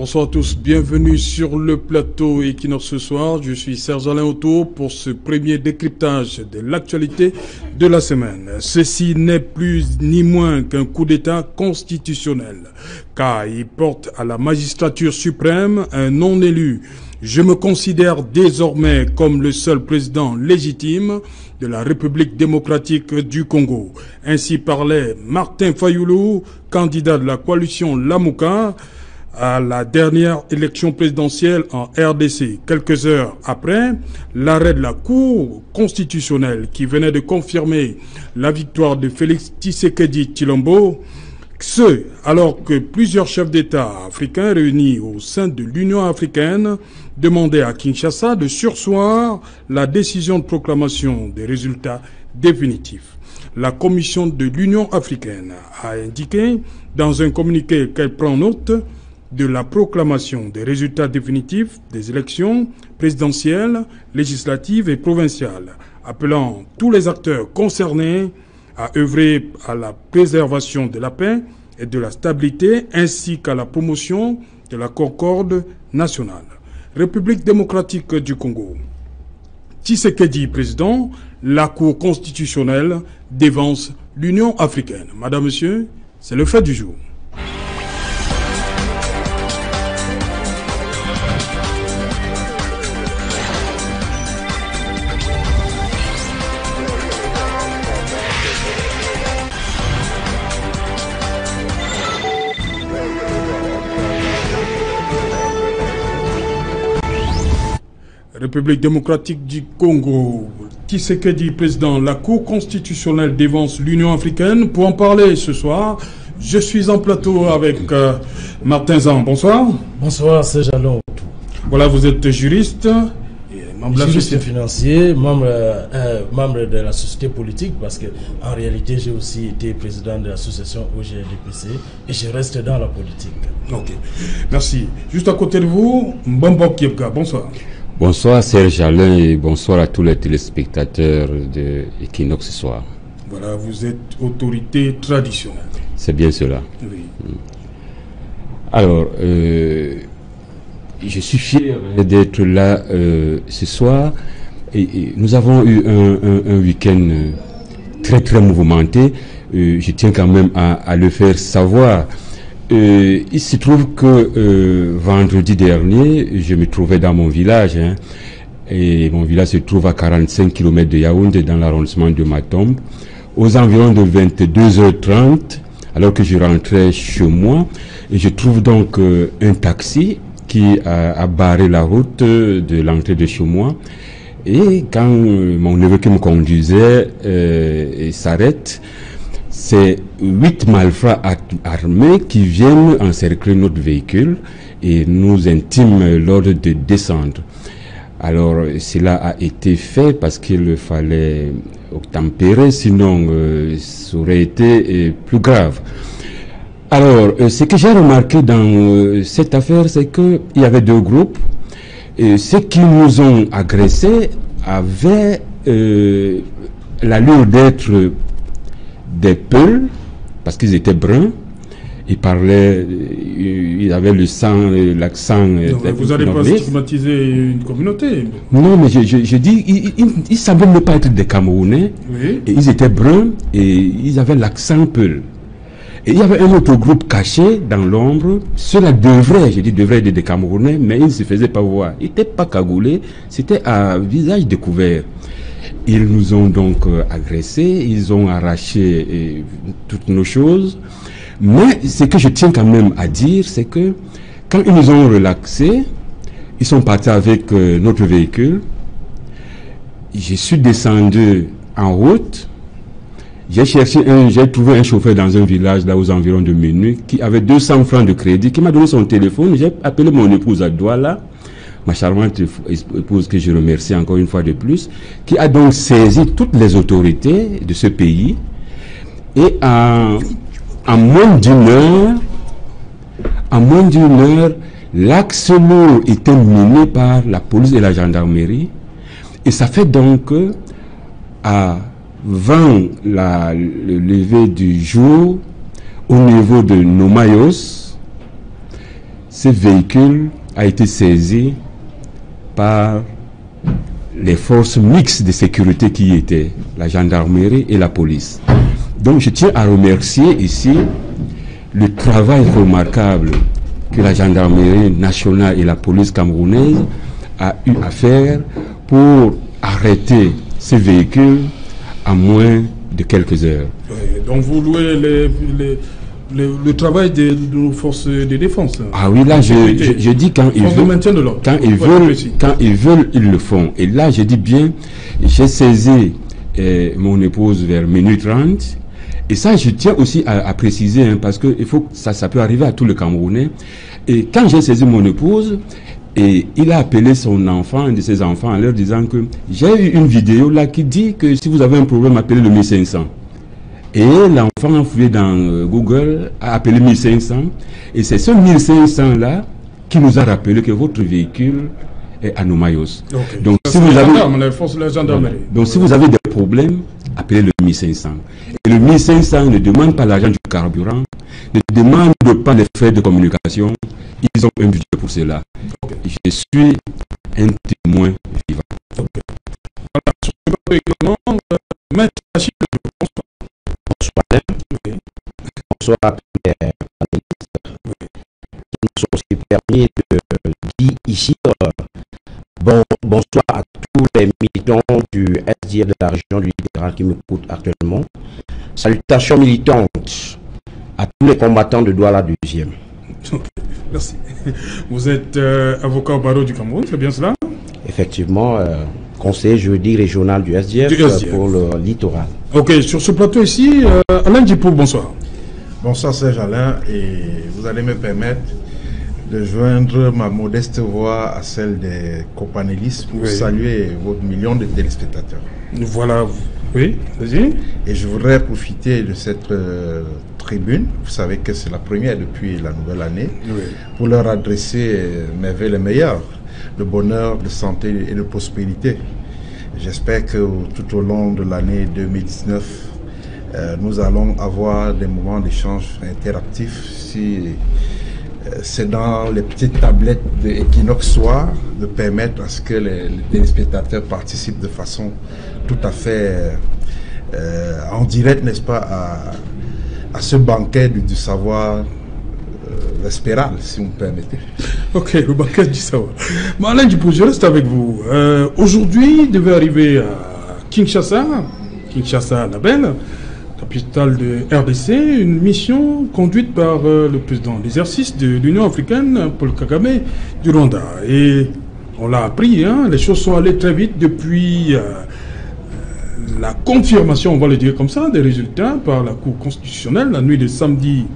Bonsoir à tous, bienvenue sur le plateau Equinox ce soir. Je suis Serge Alain Otto pour ce premier décryptage de l'actualité de la semaine. Ceci n'est plus ni moins qu'un coup d'État constitutionnel, car il porte à la magistrature suprême un non-élu. Je me considère désormais comme le seul président légitime de la République démocratique du Congo. Ainsi parlait Martin Fayulu, candidat de la coalition Lamuka, à la dernière élection présidentielle en RDC. Quelques heures après, l'arrêt de la Cour constitutionnelle qui venait de confirmer la victoire de Félix Tshisekedi Tshilombo, ce, alors que plusieurs chefs d'État africains réunis au sein de l'Union africaine demandaient à Kinshasa de surseoir la décision de proclamation des résultats définitifs. La Commission de l'Union africaine a indiqué dans un communiqué qu'elle prend note de la proclamation des résultats définitifs des élections présidentielles, législatives et provinciales, appelant tous les acteurs concernés à œuvrer à la préservation de la paix et de la stabilité ainsi qu'à la promotion de la concorde nationale. République démocratique du Congo. Tshisekedi président, la Cour constitutionnelle dévance l'Union africaine. Madame, Monsieur, c'est le fait du jour. République démocratique du Congo. Tshisekedi président, la Cour constitutionnelle dévance l'Union africaine. Pour en parler ce soir, je suis en plateau avec Martin Zan. Bonsoir. Bonsoir, c'est Jalon. Voilà, vous êtes juriste. Juriste financier, membre de la société politique, parce que en réalité j'ai aussi été président de l'association OGLDPC et je reste dans la politique. Ok, merci. Juste à côté de vous, Mbombo Kiepka, bonsoir. Bonsoir Serge Alain et bonsoir à tous les téléspectateurs de Equinox ce soir. Voilà, vous êtes autorité traditionnelle. C'est bien cela. Oui. Alors, je suis fier d'être là ce soir. Et nous avons eu un week-end très mouvementé. Je tiens quand même à le faire savoir. Il se trouve que vendredi dernier, je me trouvais dans mon village. Et mon village se trouve à 45 km de Yaoundé, dans l'arrondissement de Matombe. Aux environs de 22h30, alors que je rentrais chez moi, et je trouve donc un taxi qui a barré la route de l'entrée de chez moi. Et quand mon neveu qui me conduisait s'arrête, c'est 8 malfrats armés qui viennent encercler notre véhicule et nous intiment l'ordre de descendre. Alors cela a été fait parce qu'il fallait tempérer, sinon ça aurait été plus grave. Alors, ce que j'ai remarqué dans cette affaire, c'est qu'il y avait deux groupes. Et ceux qui nous ont agressés avaient l'allure d'être des Peuls, parce qu'ils étaient bruns. Ils parlaient, ils avaient le sang, l'accent. Vous n'allez pas stigmatiser une communauté. Non, mais je dis, ils ne semblaient ne pas être des Camerounais. Oui. Et ils étaient bruns et ils avaient l'accent Peul. Et il y avait un autre groupe caché dans l'ombre. Cela devrait être des Camerounais, mais ils ne se faisaient pas voir. Ils n'étaient pas cagoulés, c'était à visage découvert. Ils nous ont donc agressés, ils ont arraché toutes nos choses. Mais ce que je tiens quand même à dire, c'est que quand ils nous ont relaxés, ils sont partis avec notre véhicule. Je suis descendu en route. J'ai trouvé un chauffeur dans un village là aux environs de minuit qui avait 200 francs de crédit, qui m'a donné son téléphone. J'ai appelé mon épouse à Douala, ma charmante épouse que je remercie encore une fois de plus, qui a donc saisi toutes les autorités de ce pays. Et en moins d'une heure, l'axe lourd était miné par la police et la gendarmerie. Et ça fait donc avant le lever du jour, au niveau de Nomayos, ce véhicule a été saisi par les forces mixtes de sécurité qui y étaient, la gendarmerie et la police. Donc je tiens à remercier ici le travail remarquable que la gendarmerie nationale et la police camerounaise a eu à faire pour arrêter ce véhicule à moins de quelques heures. Oui, donc vous louez le travail de nos forces de défense. Ah oui, là je dis quand ils veulent, ils le font. Et là je dis bien, j'ai saisi mon épouse vers minuit 30. Et ça, je tiens aussi à préciser, hein, parce que il faut, ça peut arriver à tous les Camerounais. Et quand j'ai saisi mon épouse, et il a appelé son enfant, un de ses enfants, en leur disant que j'ai eu une vidéo là qui dit que si vous avez un problème, appelez le 1500. Et l'enfant a fouillé dans Google, a appelé 1500. Et c'est ce 1500 là qui nous a rappelé que votre véhicule est à Noumayos. Okay. Donc, si vous avez des problèmes, appelez le 1500. Et le 1500 ne demande pas l'argent du carburant, ne demande pas les frais de communication. Ils ont un budget pour cela. Okay. Je suis un témoin vivant. Okay. Voilà, sur ce plateau également, Maître Achille, bonsoir. Oui. Bonsoir à tous les panélistes qui nous sont aussi permis de dire ici bonsoir à tous les militants du SDF de la région du littoral qui m'écoutent actuellement. Salutations militantes à tous les combattants de Douala 2e. Okay, merci. Vous êtes avocat au barreau du Cameroun, c'est bien cela? Effectivement, conseiller juridique régional du SDF, pour le littoral. Ok, sur ce plateau ici, Alain Djipo, bonsoir. Bonsoir Serge Alain, et vous allez me permettre de joindre ma modeste voix à celle des copanélistes pour saluer vos millions de téléspectateurs. Voilà, oui, vas-y. Et je voudrais profiter de cette tribune, vous savez que c'est la première depuis la nouvelle année, pour leur adresser mes vœux les meilleurs, de bonheur, de santé et de prospérité. J'espère que tout au long de l'année 2019, nous allons avoir des moments d'échange interactifs. Si c'est dans les petites tablettes d'Equinox Soir, de permettre à ce que les téléspectateurs participent de façon tout à fait en direct, n'est-ce pas, à ce banquet du savoir vespéral, si vous me permettez. Ok, le banquet du savoir. Mais Alain Djipo, je reste avec vous. Aujourd'hui, devait arriver à Kinshasa, la belle, capitale de RDC, une mission conduite par le président d'exercice de l'Union africaine, Paul Kagame, du Rwanda. Et on l'a appris, hein, les choses sont allées très vite depuis la confirmation, on va le dire comme ça, des résultats par la Cour constitutionnelle la nuit de samedi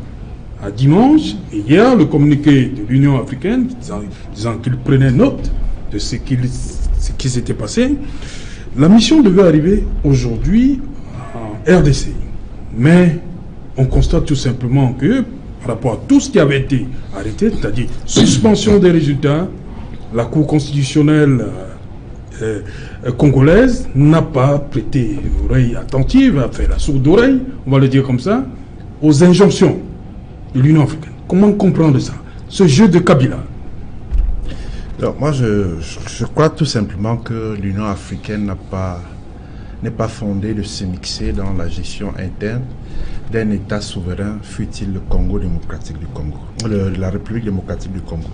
à dimanche. Et hier, le communiqué de l'Union africaine disant qu'il prenait note de ce qui s'était passé. La mission devait arriver aujourd'hui en RDC. Mais on constate tout simplement que par rapport à tout ce qui avait été arrêté, c'est-à-dire suspension des résultats, la Cour constitutionnelle congolaise n'a pas prêté une oreille attentive, a fait la sourde oreille, on va le dire comme ça, aux injonctions de l'Union africaine. Comment comprendre ça, ce jeu de Kabila? Alors moi je crois tout simplement que l'Union africaine n'est pas fondée de se mixer dans la gestion interne d'un État souverain, fût-il le Congo démocratique du Congo, la République démocratique du Congo.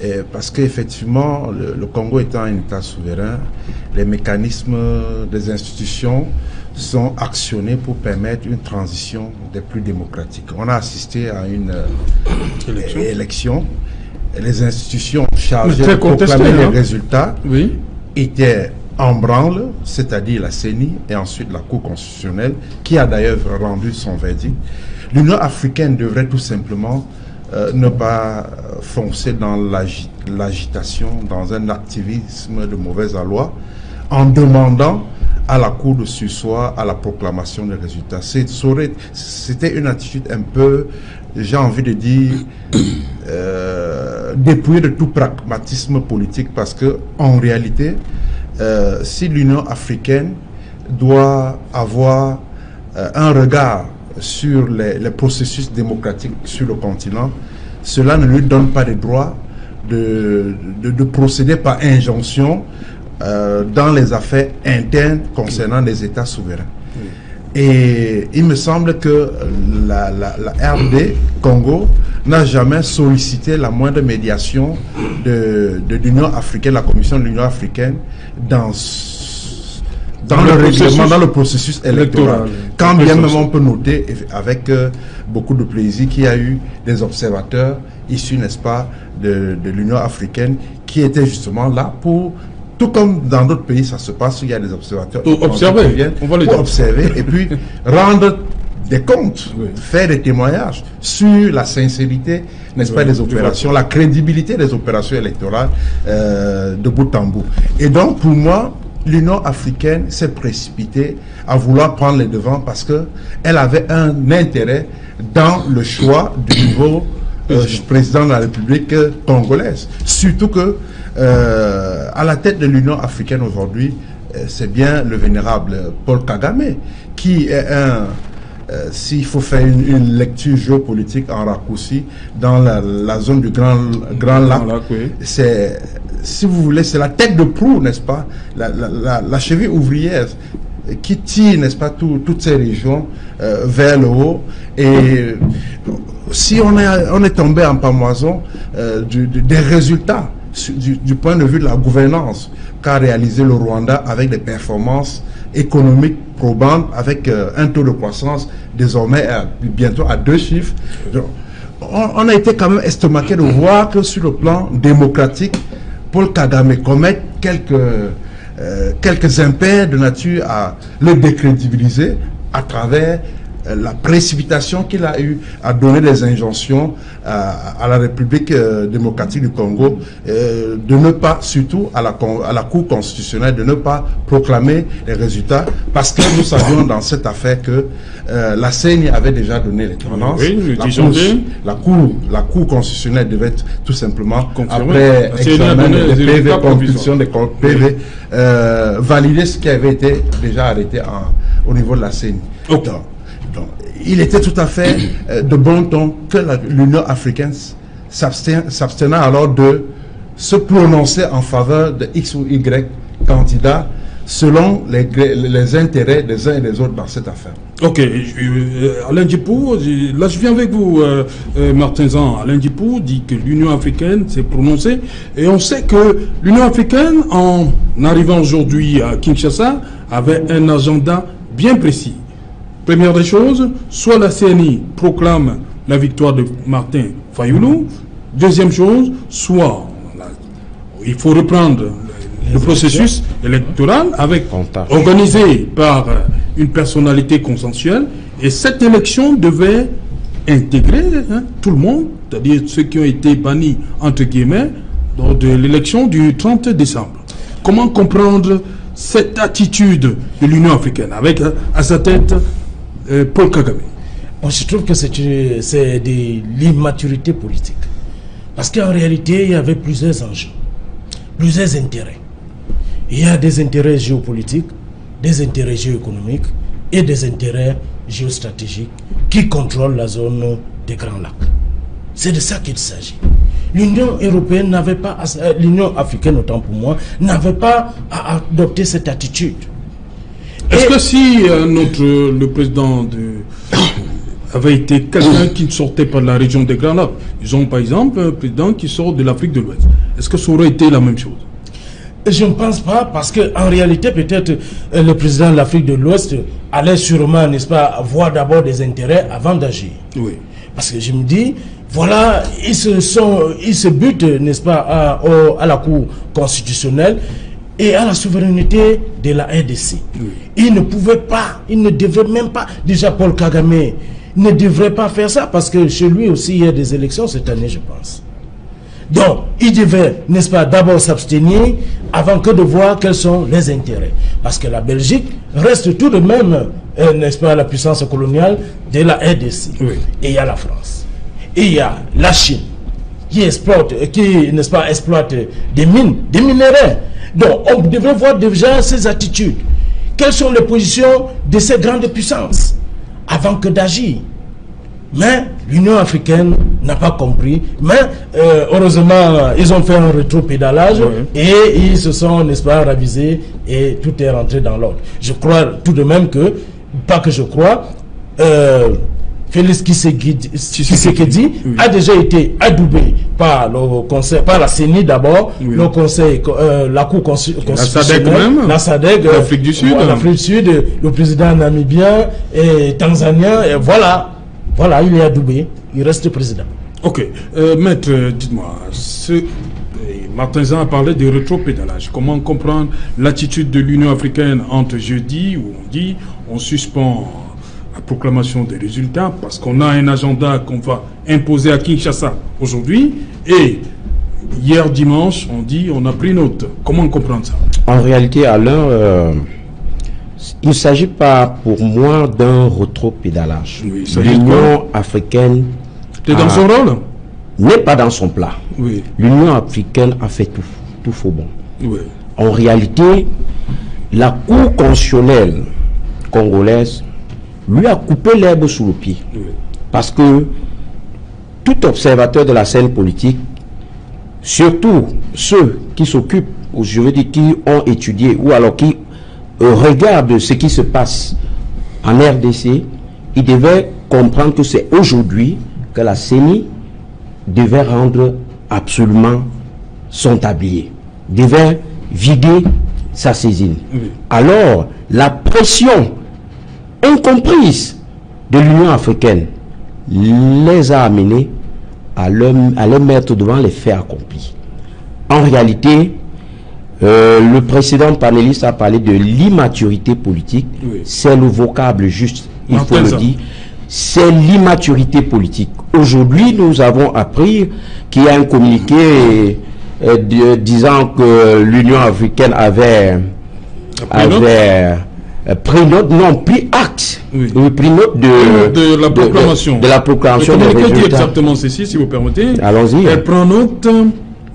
Et parce qu'effectivement, le Congo étant un État souverain, les mécanismes des institutions sont actionnés pour permettre une transition des plus démocratiques. On a assisté à une élection. Et les institutions chargées de proclamer les résultats étaient en branle, c'est-à-dire la CENI et ensuite la Cour constitutionnelle, qui a d'ailleurs rendu son verdict. L'Union africaine devrait tout simplement ne pas foncer dans l'agitation, dans un activisme de mauvaise aloi, en demandant à la Cour de surseoir à la proclamation des résultats. C'était une attitude un peu, j'ai envie de dire, dépouillée de tout pragmatisme politique, parce que en réalité, si l'Union africaine doit avoir un regard sur les processus démocratiques sur le continent, cela ne lui donne pas le droit de procéder par injonction dans les affaires internes concernant les États souverains. Et il me semble que la RD Congo n'a jamais sollicité la moindre médiation de l'Union africaine, la Commission de l'Union africaine, dans le règlement, dans le processus électoral. Quand bien même on peut noter avec beaucoup de plaisir qu'il y a eu des observateurs issus, n'est-ce pas, de l'Union africaine qui étaient justement là pour, tout comme dans d'autres pays ça se passe, il y a des observateurs pour observer, pour observer et puis rendre des comptes, faire des témoignages sur la sincérité, n'est-ce pas, des opérations, la crédibilité des opérations électorales de bout en bout. Et donc pour moi, l'Union africaine s'est précipitée à vouloir prendre les devants parce qu'elle avait un intérêt dans le choix du nouveau président de la République congolaise. Surtout que à la tête de l'Union africaine aujourd'hui, c'est bien le vénérable Paul Kagame qui est s'il faut faire une lecture géopolitique en raccourci dans la zone du Grand Lac, c'est, si vous voulez, c'est la tête de proue, n'est-ce pas, la cheville ouvrière qui tire, n'est-ce pas, toutes ces régions vers le haut. Et si on est tombé en pamoison des résultats du point de vue de la gouvernance qu'a réalisé le Rwanda avec des performances économiques probantes, avec un taux de croissance désormais bientôt à 2 chiffres. Donc, on a été quand même estomaqué de voir que sur le plan démocratique, Paul Kagame commet quelques impairs de nature à le décrédibiliser à travers la précipitation qu'il a eu à donner des injonctions à la République démocratique du Congo de ne pas, surtout à la Cour constitutionnelle, de ne pas proclamer les résultats, parce que nous savions dans cette affaire que la CENI avait déjà donné les tendances. Oui, la Cour constitutionnelle devait tout simplement, confirmer. Après examen des PV, compulsion des PV, valider ce qui avait été déjà arrêté au niveau de la CENI. Okay. Donc, il était tout à fait de bon ton que l'Union africaine s'abstenait alors de se prononcer en faveur de X ou Y candidat selon les intérêts des uns et des autres dans cette affaire. Ok, Alain Djipou, là je viens avec vous, Martin Zan. Alain Djipou dit que l'Union africaine s'est prononcée et on sait que l'Union africaine, en arrivant aujourd'hui à Kinshasa, avait un agenda bien précis. Première des choses, soit la CENI proclame la victoire de Martin Fayoulou. Deuxième chose, soit il faut reprendre le processus électoral organisé par une personnalité consensuelle. Et cette élection devait intégrer tout le monde, c'est-à-dire ceux qui ont été bannis, entre guillemets, de l'élection du 30 décembre. Comment comprendre cette attitude de l'Union africaine avec à sa tête Paul Kagame? Moi, je trouve que c'est de l'immaturité politique. Parce qu'en réalité, il y avait plusieurs enjeux, plusieurs intérêts. Il y a des intérêts géopolitiques, des intérêts géoéconomiques et des intérêts géostratégiques qui contrôlent la zone des Grands Lacs. C'est de ça qu'il s'agit. L'Union européenne n'avait pas, l'Union africaine autant pour moi, n'avait pas à adopter cette attitude. Est-ce que si le président avait été quelqu'un qui ne sortait pas de la région des Grands Lacs, disons par exemple un président qui sort de l'Afrique de l'Ouest, est-ce que ça aurait été la même chose? Je ne pense pas, parce qu'en réalité, peut-être le président de l'Afrique de l'Ouest allait sûrement, n'est-ce pas, voir d'abord des intérêts avant d'agir. Oui. Parce que je me dis, voilà, ils se butent, n'est-ce pas, à la Cour constitutionnelle et à la souveraineté de la RDC. Oui. Il ne pouvait pas, il ne devait même pas, déjà Paul Kagame ne devrait pas faire ça, parce que chez lui aussi il y a des élections cette année, je pense. Donc, il devait, n'est-ce pas, d'abord s'abstenir avant que de voir quels sont les intérêts. Parce que la Belgique reste tout de même, n'est-ce pas, la puissance coloniale de la RDC. Oui. Et il y a la France. Et il y a la Chine qui exploite, n'est-ce pas, exploite des mines, des minéraux. Donc, on devrait voir déjà ces attitudes. Quelles sont les positions de ces grandes puissances avant que d'agir? Mais l'Union africaine n'a pas compris. Mais heureusement, ils ont fait un rétropédalage et ils se sont, n'est-ce pas, ravisés et tout est rentré dans l'ordre. Je crois tout de même que, pas que je crois, Félix Tshisekedi a déjà été adoubé par le conseil, par la CENI d'abord, le conseil, la Cour constitutionnelle, la SADC, l'Afrique du Sud, le président namibien et tanzanien, et voilà, il est adoubé, il reste président. Ok, maître, dites-moi, Martin Zan a parlé de rétropédalage. Comment comprendre l'attitude de l'Union africaine entre jeudi, où on dit on suspend la proclamation des résultats parce qu'on a un agenda qu'on va imposer à Kinshasa aujourd'hui, et hier dimanche on dit on a pris note. Comment comprendre ça? En réalité, Alain, il ne s'agit pas pour moi d'un rétropédalage. L'Union africaine dans son rôle n'est pas dans son plat. L'Union africaine a fait tout faux bon. En réalité, la Cour constitutionnelle congolaise lui a coupé l'herbe sous le pied. Parce que tout observateur de la scène politique, surtout ceux qui s'occupent, ou je veux dire qui ont étudié, ou alors qui regardent ce qui se passe en RDC, ils devaient comprendre que c'est aujourd'hui que la CENI devait rendre absolument son tablier, devait vider sa saisine. Alors, la pression incomprise de l'Union africaine les a amenés à les mettre devant les faits accomplis. En réalité, le précédent panéliste a parlé de l'immaturité politique. C'est le vocable juste, il faut le dire. C'est l'immaturité politique. Aujourd'hui, nous avons appris qu'il y a un communiqué disant que l'Union africaine avait pris note, non, pris acte, pris note de la proclamation. De la proclamation. Le communiqué dit exactement ceci, si vous permettez. Allons-y. Elle prend note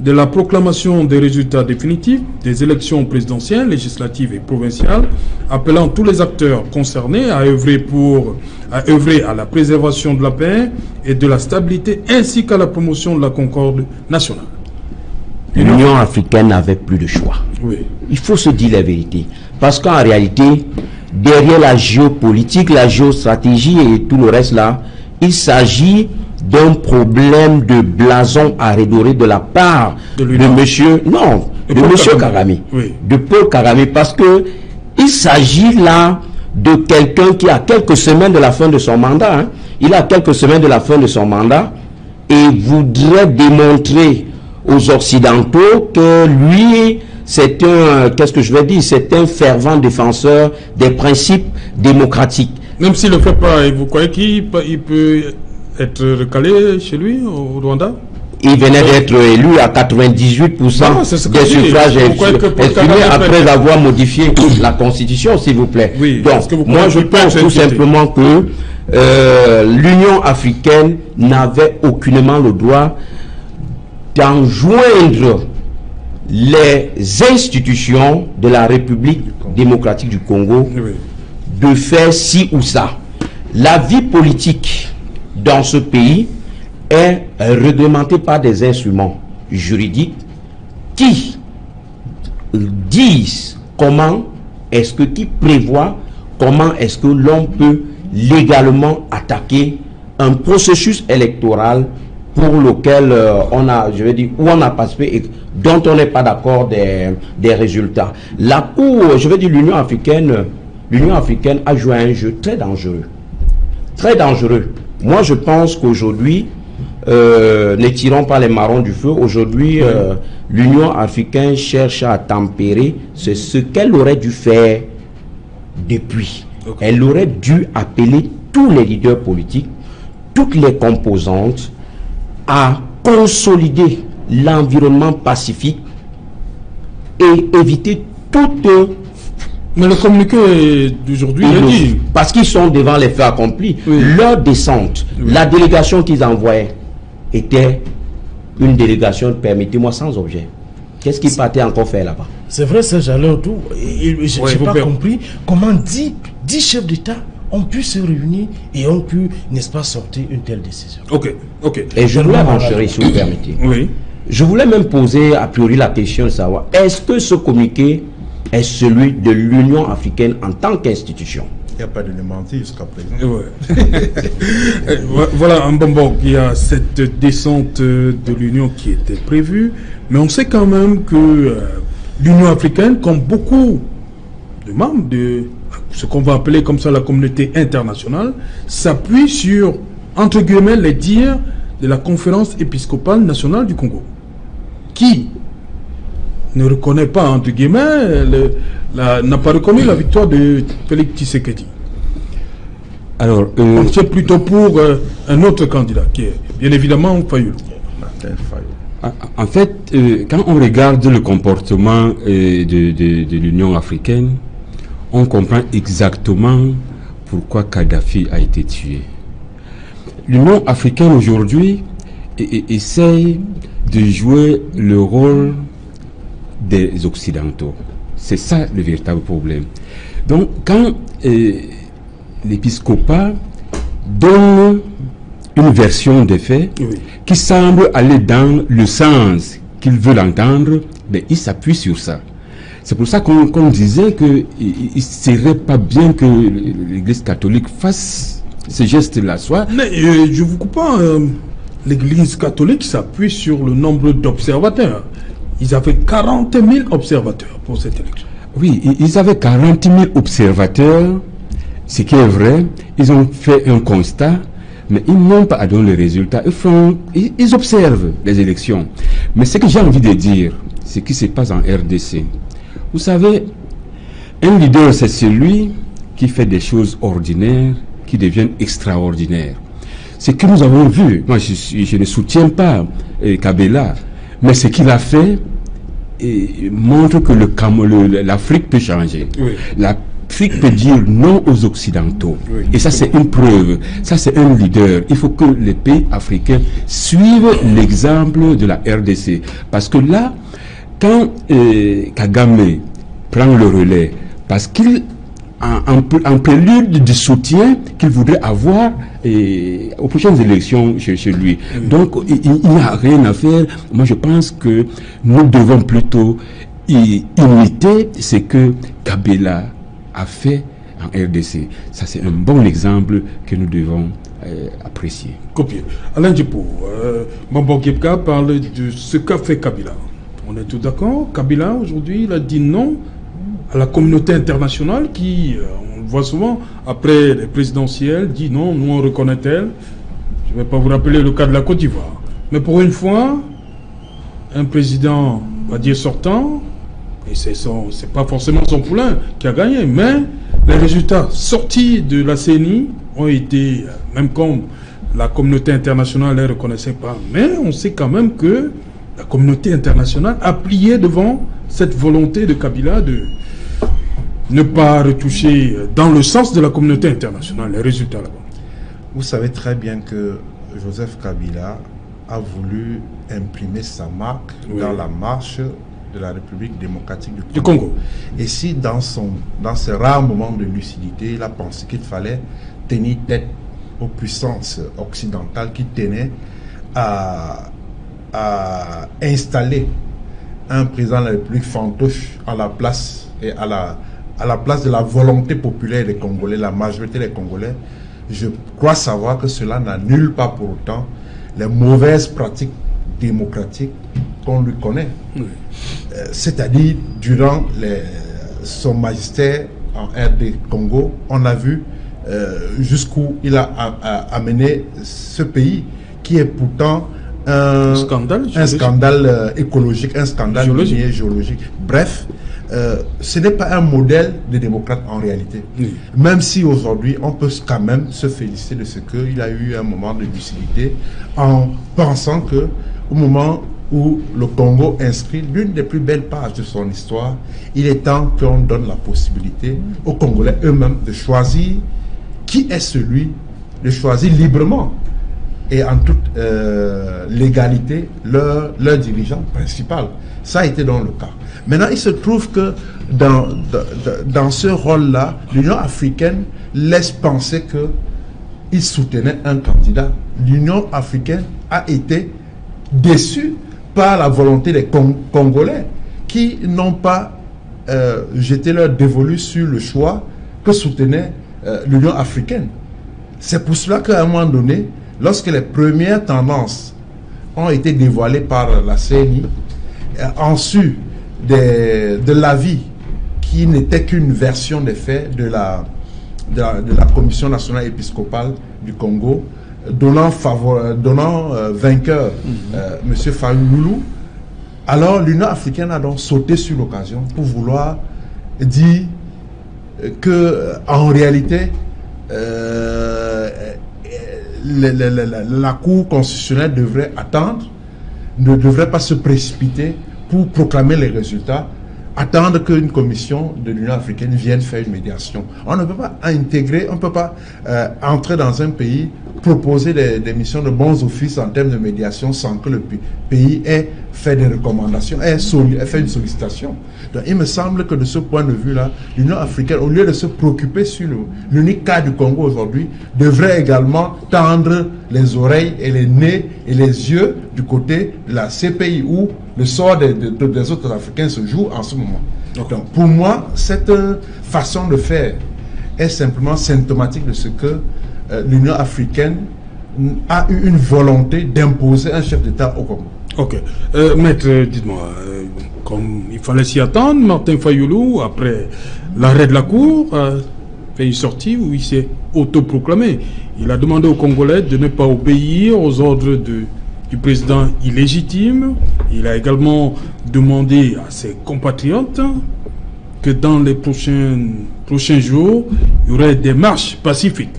de la proclamation des résultats définitifs des élections présidentielles, législatives et provinciales, appelant tous les acteurs concernés à œuvrer à la préservation de la paix et de la stabilité, ainsi qu'à la promotion de la concorde nationale. L'Union africaine n'avait plus de choix. Il faut se dire la vérité. Parce qu'en réalité, derrière la géopolitique, la géostratégie et tout le reste là, il s'agit d'un problème de blason à redorer de la part de monsieur, non, de monsieur Kagame, de Paul Kagame, parce que il s'agit là de quelqu'un qui a quelques semaines de la fin de son mandat, il a quelques semaines de la fin de son mandat et voudrait démontrer aux Occidentaux que lui, c'est un, qu'est-ce que je vais dire, c'est un fervent défenseur des principes démocratiques. Même s'il ne le fait pas, vous croyez qu'il peut être recalé chez lui, au Rwanda? Il venait d'être élu à 98% des suffrages exprimés après avoir modifié la Constitution, s'il vous plaît. Donc, moi je pense tout simplement que l'Union africaine n'avait aucunement le droit d'enjoindre les institutions de la République démocratique du Congo de faire ci ou ça. La vie politique dans ce pays est réglementée par des instruments juridiques qui disent comment est-ce que, qui prévoit comment est-ce que l'on peut légalement attaquer un processus électoral pour lequel on a, je veux dire, où on a participé et dont on n'est pas d'accord des résultats. La Cour, je veux dire, l'Union africaine a joué un jeu très dangereux. Très dangereux. Moi, je pense qu'aujourd'hui, ne tirons pas les marrons du feu. Aujourd'hui, l'Union africaine cherche à tempérer ce qu'elle aurait dû faire depuis. Elle aurait dû appeler tous les leaders politiques, toutes les composantes, à consolider l'environnement pacifique et éviter toute... Mais le communiqué d'aujourd'hui le dit. Parce qu'ils sont devant les faits accomplis. Leur descente, la délégation qu'ils envoyaient était une délégation, permettez-moi, sans objet. Qu'est-ce qu'ils partaient encore faire là-bas? C'est vrai, c'est j'allais autour. Je n'ai pas compris comment 10 chefs d'État ont pu se réunir et ont pu, n'est-ce pas, sortir une telle décision. Ok. Et je voulais m'enchaîner, si vous permettez. Oui. Je voulais même poser a priori la question de savoir, est-ce que ce communiqué est celui de l'Union africaine en tant qu'institution? Il n'y a pas de démenti jusqu'à présent. Voilà un bonbon qui a cette descente de l'Union qui était prévue, mais on sait quand même que l'Union africaine, comme beaucoup de membres de ce qu'on va appeler comme ça la communauté internationale, s'appuie sur, entre guillemets, les dires de la conférence épiscopale nationale du Congo, qui ne reconnaît pas, entre guillemets, n'a pas reconnu la victoire de Félix Tshisekedi. Alors, on tient plutôt pour un autre candidat, qui est bien évidemment Fayulu. En fait, quand on regarde le comportement de l'Union africaine, on comprend exactement pourquoi Kadhafi a été tué. L'Union africaine aujourd'hui essaye de jouer le rôle des Occidentaux. C'est ça le véritable problème. Donc, quand l'épiscopat donne une version des faits qui semble aller dans le sens qu'il veut l'entendre, mais il s'appuie sur ça. C'est pour ça qu'on disait qu'il ne serait pas bien que l'Église catholique fasse ce geste-là. Mais je ne vous coupe pas, l'Église catholique s'appuie sur le nombre d'observateurs. Ils avaient 40 000 observateurs pour cette élection. Oui, ils avaient 40 000 observateurs, ce qui est vrai. Ils ont fait un constat, mais ils n'ont pas à donner les résultats. Ils observent les élections. Mais ce que j'ai envie de dire, c'est ce qui se passe en RDC. Vous savez, un leader, c'est celui qui fait des choses ordinaires, qui deviennent extraordinaires. Ce que nous avons vu, moi je ne soutiens pas Kabila, mais ce qu'il a fait montre que l'Afrique peut changer. Oui. L'Afrique peut dire non aux Occidentaux. Oui. Et ça, c'est une preuve. Ça, c'est un leader. Il faut que les pays africains suivent l'exemple de la RDC. Parce que là, quand Kagame prend le relais, parce qu'il en prélude de soutien qu'il voudrait avoir aux prochaines élections chez lui. Donc, il n'y a rien à faire. Moi, je pense que nous devons plutôt imiter ce que Kabila a fait en RDC. Ça, c'est un bon exemple que nous devons apprécier. Copier. Alain Djipo, Mambo Kepka parle de ce qu'a fait Kabila. On est tous d'accord? Kabila, aujourd'hui, il a dit non à la communauté internationale qui, on le voit souvent, après les présidentielles, dit non, nous on reconnaît elle. Je ne vais pas vous rappeler le cas de la Côte d'Ivoire. Mais pour une fois, un président, on va dire sortant, et c'est pas forcément son poulain qui a gagné, mais les résultats sortis de la CENI ont été, même comme la communauté internationale ne les reconnaissait pas, mais on sait quand même que la communauté internationale a plié devant cette volonté de Kabila de ne pas retoucher dans le sens de la communauté internationale les résultats là-bas. Vous savez très bien que Joseph Kabila a voulu imprimer sa marque dans la marche de la République démocratique du Congo. Et si dans ce rare moment de lucidité, il a pensé qu'il fallait tenir tête aux puissances occidentales qui tenaient à installer un président de la République fantoche à la place et à la place de la volonté populaire des Congolais, la majorité des Congolais, je crois savoir que cela n'annule pas pour autant les mauvaises pratiques démocratiques qu'on lui connaît. Oui. C'est-à-dire, durant son magistère en RD Congo, on a vu jusqu'où il a amené ce pays, qui est pourtant un scandale écologique, un scandale géologique. Bref, ce n'est pas un modèle de démocrate en réalité. Oui. Même si aujourd'hui, on peut quand même se féliciter de ce qu'il a eu un moment de lucidité en pensant que au moment où le Congo inscrit l'une des plus belles pages de son histoire, il est temps qu'on donne la possibilité aux Congolais eux-mêmes de choisir qui est celui, de choisir librement et en toute légalité leur dirigeant principal. Ça a été dans le cas. Maintenant, il se trouve que dans ce rôle-là, l'Union africaine laisse penser qu'il soutenait un candidat. L'Union africaine a été déçue par la volonté des Congolais qui n'ont pas jeté leur dévolu sur le choix que soutenait l'Union africaine. C'est pour cela qu'à un moment donné, lorsque les premières tendances ont été dévoilées par la CENI, en su de l'avis qui n'était qu'une version des faits de la Commission nationale épiscopale du Congo, donnant vainqueur M. Fayulu, alors l'Union africaine a donc sauté sur l'occasion pour vouloir dire que en réalité la Cour constitutionnelle devrait attendre, ne devrait pas se précipiter pour proclamer les résultats, attendre qu'une commission de l'Union africaine vienne faire une médiation. On ne peut pas intégrer, on ne peut pas entrer dans un pays, proposer des missions de bons offices en termes de médiation sans que le pays ait fait des recommandations, ait fait une sollicitation. Donc, il me semble que de ce point de vue-là, l'Union africaine, au lieu de se préoccuper sur l'unique cas du Congo aujourd'hui, devrait également tendre les oreilles et les nez et les yeux du côté de la CPI où le sort des autres Africains se joue en ce moment. Donc, pour moi, cette façon de faire est simplement symptomatique de ce que l'Union africaine a eu une volonté d'imposer un chef d'État au Congo. Ok. Maître, dites-moi, comme il fallait s'y attendre, Martin Fayulu, après l'arrêt de la Cour, fait une sortie où il s'est autoproclamé. Il a demandé aux Congolais de ne pas obéir aux ordres du président illégitime. Il a également demandé à ses compatriotes que dans les prochains jours, il y aurait des marches pacifiques.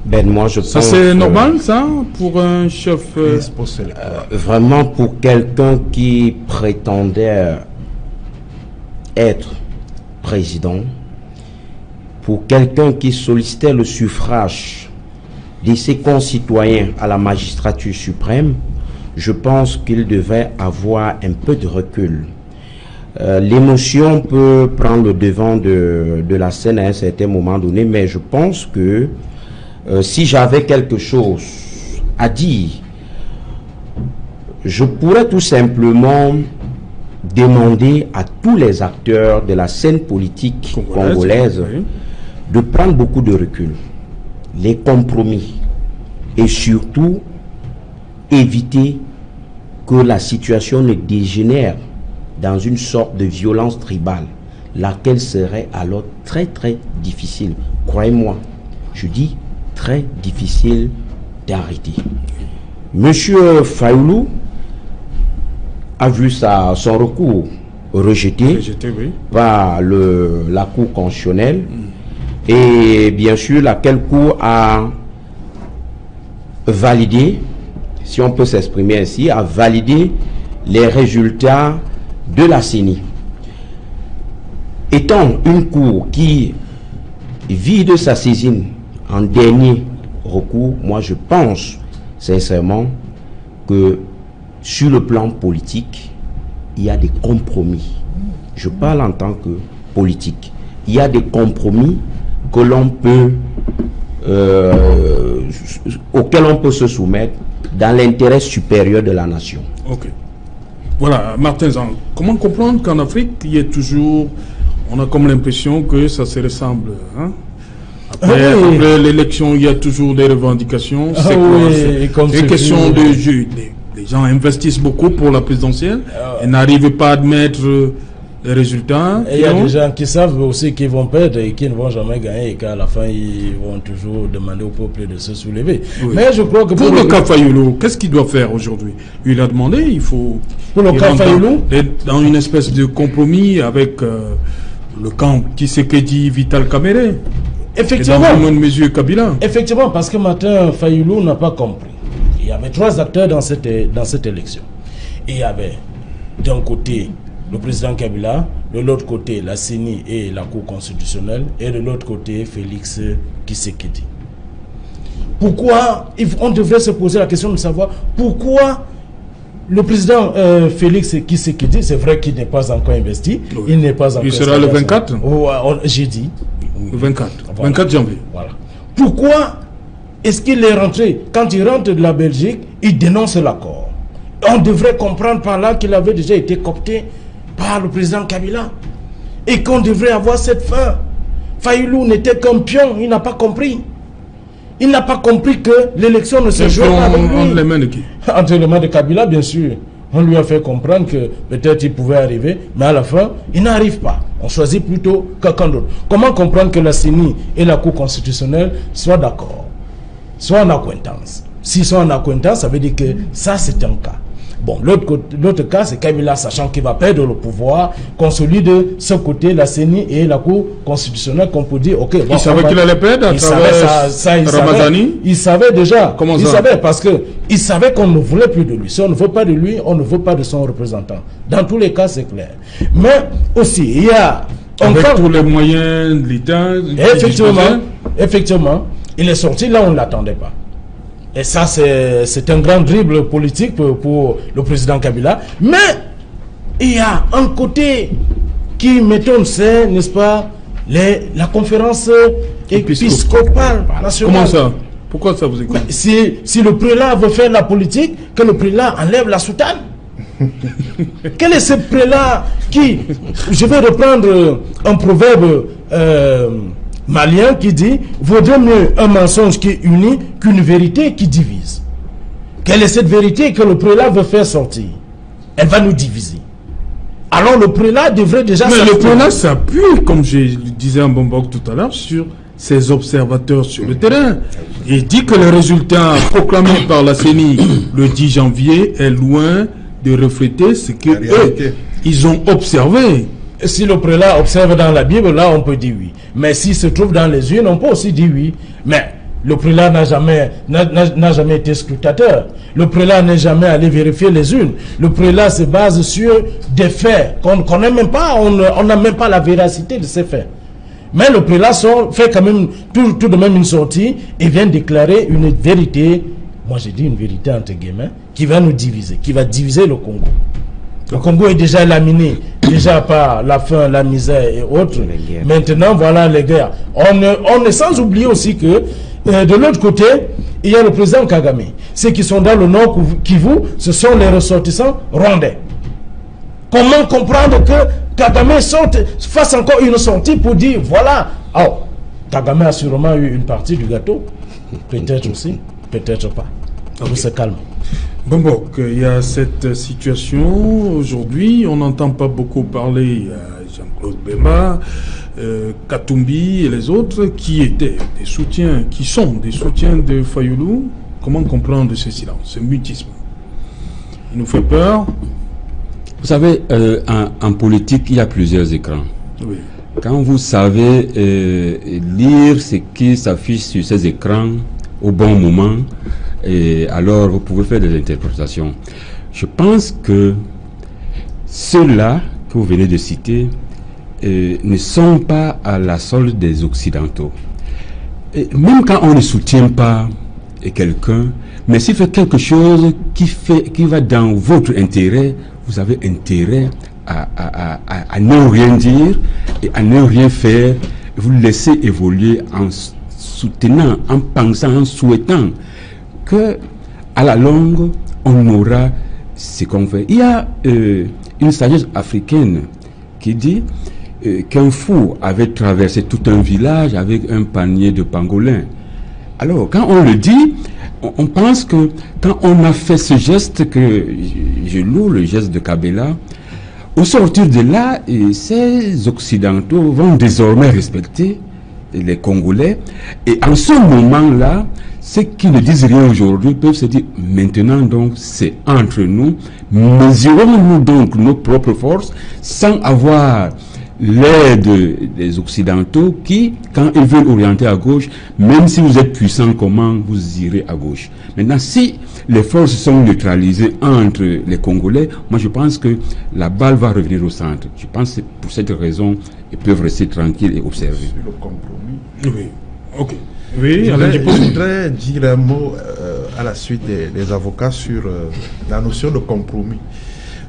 Ben, moi, je pense... Ça, c'est normal, ça, pour un chef... vraiment, pour quelqu'un qui prétendait être président, pour quelqu'un qui sollicitait le suffrage de ses concitoyens à la magistrature suprême, je pense qu'il devait avoir un peu de recul. L'émotion peut prendre le devant de la scène à un certain moment donné, mais je pense que si j'avais quelque chose à dire, je pourrais tout simplement demander à tous les acteurs de la scène politique congolaise de prendre beaucoup de recul, les compromis, et surtout éviter que la situation ne dégénère dans une sorte de violence tribale, laquelle serait alors très très difficile. Croyez-moi, je dis très difficile d'arrêter. Monsieur Fayulu a vu son recours rejeté par la Cour constitutionnelle et bien sûr laquelle Cour a validé, si on peut s'exprimer ainsi, a validé les résultats de la CENI. Étant une Cour qui vide sa saisine en dernier recours, moi je pense sincèrement que sur le plan politique, il y a des compromis. Je parle en tant que politique. Il y a des compromis que l'on peut, auxquels on peut se soumettre dans l'intérêt supérieur de la nation. Ok. Voilà, Martin Zang, comment comprendre qu'en Afrique, il y a toujours, on a comme l'impression que ça se ressemble, hein? Après l'élection, il y a toujours des revendications. C'est une question de jeu. Les gens investissent beaucoup pour la présidentielle et n'arrivent pas à admettre les résultats. Il y a des gens qui savent aussi qu'ils vont perdre et qui ne vont jamais gagner et qu'à la fin, ils vont toujours demander au peuple de se soulever. Oui. Mais je crois que pour le cas Fayulu, qu'est-ce qu'il doit faire aujourd'hui? Il a demandé, il faut... Pour le cas Fayulu, dans une espèce de compromis avec le camp Tshisekedi Vital Kamerhe. Effectivement. Kabila. Effectivement, parce que Martin Fayulu n'a pas compris. Il y avait trois acteurs dans cette élection. Il y avait d'un côté le président Kabila, de l'autre côté la CENI et la Cour constitutionnelle, et de l'autre côté Félix Tshisekedi. pourquoi on devrait se poser la question de savoir pourquoi le président Félix Tshisekedi, c'est vrai qu'il n'est pas encore investi, oui. Il n'est pas encore. Il sera le 24 j'ai dit. Le 24, voilà. 24 janvier. Voilà. Pourquoi est-ce qu'il est rentré? Quand il rentre de la Belgique, il dénonce l'accord. On devrait comprendre par là qu'il avait déjà été coopté par le président Kabila. Et qu'on devrait avoir cette fin. Fayulu n'était qu'un pion, il n'a pas compris. Il n'a pas compris que l'élection ne se joue pas avec lui. Entre les mains de qui? Entre les mains de Kabila, bien sûr. On lui a fait comprendre que peut-être il pouvait arriver, mais à la fin, il n'arrive pas. On choisit plutôt quelqu'un d'autre. Comment comprendre que la CENI et la Cour constitutionnelle soient d'accord, soient en accointance? S'ils sont en accointance, ça veut dire que ça, c'est un cas. Bon, l'autre cas, c'est Kabila, sachant qu'il va perdre le pouvoir, consolide de ce côté la CENI et la Cour constitutionnelle, qu'on peut dire, ok. Bon, il savait qu'il allait perdre à travers Ramazani. Il savait déjà. Comment ça? Il savait parce que il savait qu'on ne voulait plus de lui. Si on ne veut pas de lui, on ne veut pas de son représentant. Dans tous les cas, c'est clair. Mais aussi, il y a avec tous les moyens de l'État. Effectivement, il est sorti là, on ne l'attendait pas. Et ça, c'est un grand dribble politique pour le président Kabila. Mais il y a un côté qui m'étonne, c'est, n'est-ce pas, la conférence épiscopale nationale. Comment ça? Pourquoi ça vous écoute? Si le prélat veut faire la politique, que le prélat enlève la soutane. Quel est ce prélat qui... Je vais reprendre un proverbe... malien qui dit vaudrait mieux un mensonge qui unit qu'une vérité qui divise. Quelle est cette vérité que le prélat veut faire sortir? Elle va nous diviser. Alors le prélat devrait déjà... Mais le prélat s'appuie, comme je disais en Bombok tout à l'heure, sur ses observateurs sur le terrain. Il dit que le résultat proclamé par la CENI le 10 janvier est loin de refléter ce que eux, ils ont observé. Si le prélat observe dans la Bible, là on peut dire oui. Mais s'il se trouve dans les urnes, on peut aussi dire oui. Mais le prélat n'a jamais été scrutateur. Le prélat n'est jamais allé vérifier les urnes. Le prélat se base sur des faits qu'on connaît même pas. On n'a même pas la véracité de ces faits. Mais le prélat fait quand même tout de même une sortie et vient déclarer une vérité. Moi j'ai dit une vérité entre guillemets qui va nous diviser, qui va diviser le Congo. Le Congo est déjà laminé, déjà par la faim, la misère et autres. Maintenant, voilà les guerres. On est sans oublier aussi que de l'autre côté, il y a le président Kagame. Ceux qui sont dans le nord Kivu, ce sont les ressortissants rwandais. Comment comprendre que Kagame fasse encore une sortie pour dire, voilà, oh, Kagame a sûrement eu une partie du gâteau. Peut-être aussi, peut-être pas. On se calme. Bon, il y a cette situation aujourd'hui, on n'entend pas beaucoup parler Jean-Claude Bemba, Katumbi et les autres qui étaient des soutiens, qui sont des soutiens de Fayulu. Comment comprendre ce silence, ce mutisme? Il nous fait peur. Vous savez, en politique, il y a plusieurs écrans. Oui. Quand vous savez lire ce qui s'affiche sur ces écrans au bon moment, et alors vous pouvez faire des interprétations. Je pense que ceux-là que vous venez de citer ne sont pas à la solde des Occidentaux. Et même quand on ne soutient pas quelqu'un, mais s'il fait quelque chose qui va dans votre intérêt, vous avez intérêt à ne rien dire et à ne rien faire, vous laissez évoluer en soutenant, en pensant, en souhaitant que à la longue on aura ce qu'on fait. Il y a une sagesse africaine qui dit qu'un fou avait traversé tout un village avec un panier de pangolins. Alors quand on le dit, on pense que quand on a fait ce geste, que je loue le geste de Kabila, au sortir de là, ces Occidentaux vont désormais respecter les Congolais, et en ce moment-là, ceux qui ne disent rien aujourd'hui peuvent se dire, maintenant donc c'est entre nous, mesurons-nous donc nos propres forces sans avoir l'aide des Occidentaux qui, quand ils veulent orienter à gauche, même si vous êtes puissant, comment vous irez à gauche. Maintenant, si les forces sont neutralisées entre les Congolais, moi je pense que la balle va revenir au centre. Je pense que pour cette raison, ils peuvent rester tranquilles et observer. Le compromis. Oui, ok. Oui, je voudrais dire un mot à la suite des avocats sur la notion de compromis.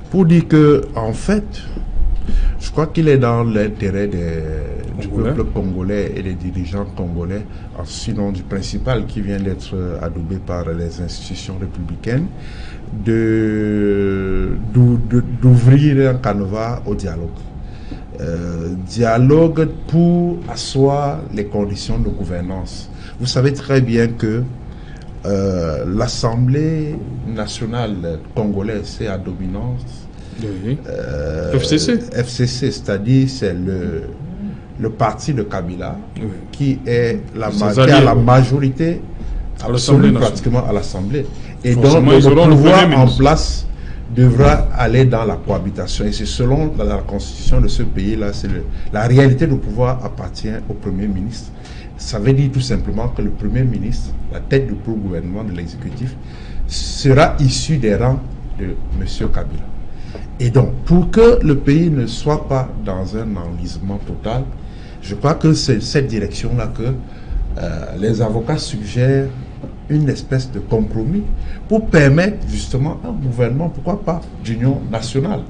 Pour dire que, en fait, je crois qu'il est dans l'intérêt du peuple congolais et des dirigeants congolais, sinon du principal qui vient d'être adoubé par les institutions républicaines, d'ouvrir un canevas au dialogue. Dialogue pour asseoir les conditions de gouvernance. Vous savez très bien que l'Assemblée nationale congolaise, c'est à dominance FCC, c'est-à-dire c'est le parti de Kabila qui est la majorité absolue pratiquement à l'Assemblée. Et donc le pouvoir en place devra aller dans la cohabitation. Et c'est selon la constitution de ce pays-là, la réalité du pouvoir appartient au Premier ministre. Ça veut dire tout simplement que le Premier ministre, la tête du gouvernement de l'exécutif, sera issu des rangs de M. Kabila. Et donc, pour que le pays ne soit pas dans un enlisement total, je crois que c'est cette direction-là que les avocats suggèrent une espèce de compromis pour permettre justement un gouvernement, pourquoi pas, d'union nationale,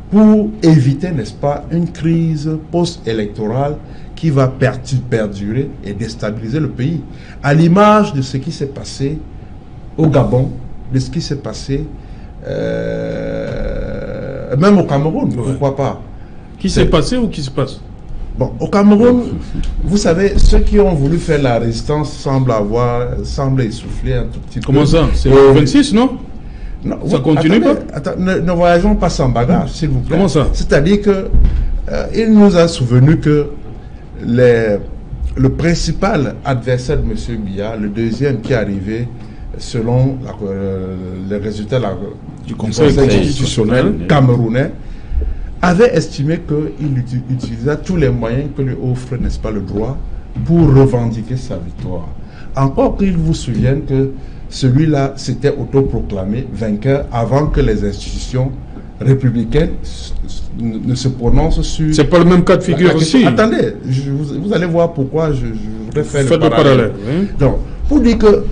pour éviter, n'est-ce pas, une crise post-électorale qui va perdurer et déstabiliser le pays. À l'image de ce qui s'est passé au Gabon, de ce qui s'est passé même au Cameroun, pourquoi pas. Qui s'est passé ou qui se passe? Bon, au Cameroun, vous savez, ceux qui ont voulu faire la résistance semblent essouffler un tout petit peu. Comment ça? C'est le 26, non? Non, ça continue pas? Ne voyageons pas sans bagage, s'il vous plaît. Comment ça? C'est-à-dire que il nous a souvenu que le principal adversaire de M. Biya, le deuxième qui est arrivé selon les résultats du Conseil constitutionnel camerounais, avait estimé qu'il utilisait tous les moyens que lui offre, n'est-ce pas, le droit pour revendiquer sa victoire. Encore qu'il vous souvienne que celui-là s'était autoproclamé vainqueur avant que les institutions républicaines ne se prononcent sur... C'est pas le même cas de figure aussi. Attendez, vous allez voir pourquoi je voudrais faire le parallèle. Oui. Donc, pour dire que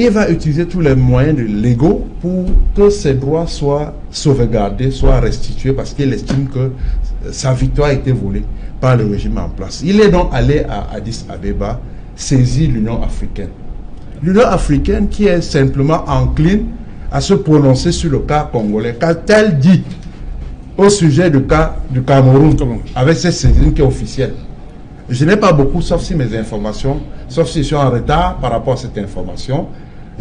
il va utiliser tous les moyens légaux pour que ses droits soient sauvegardés, soient restitués, parce qu'il estime que sa victoire a été volée par le régime en place. Il est donc allé à Addis Abeba saisir l'Union africaine. L'Union africaine qui est simplement encline à se prononcer sur le cas congolais. Qu'a-t-elle dit au sujet du cas du Cameroun, avec cette saisine qui est officielle? Je n'ai pas beaucoup, sauf si mes informations, sauf si je suis en retard par rapport à cette information,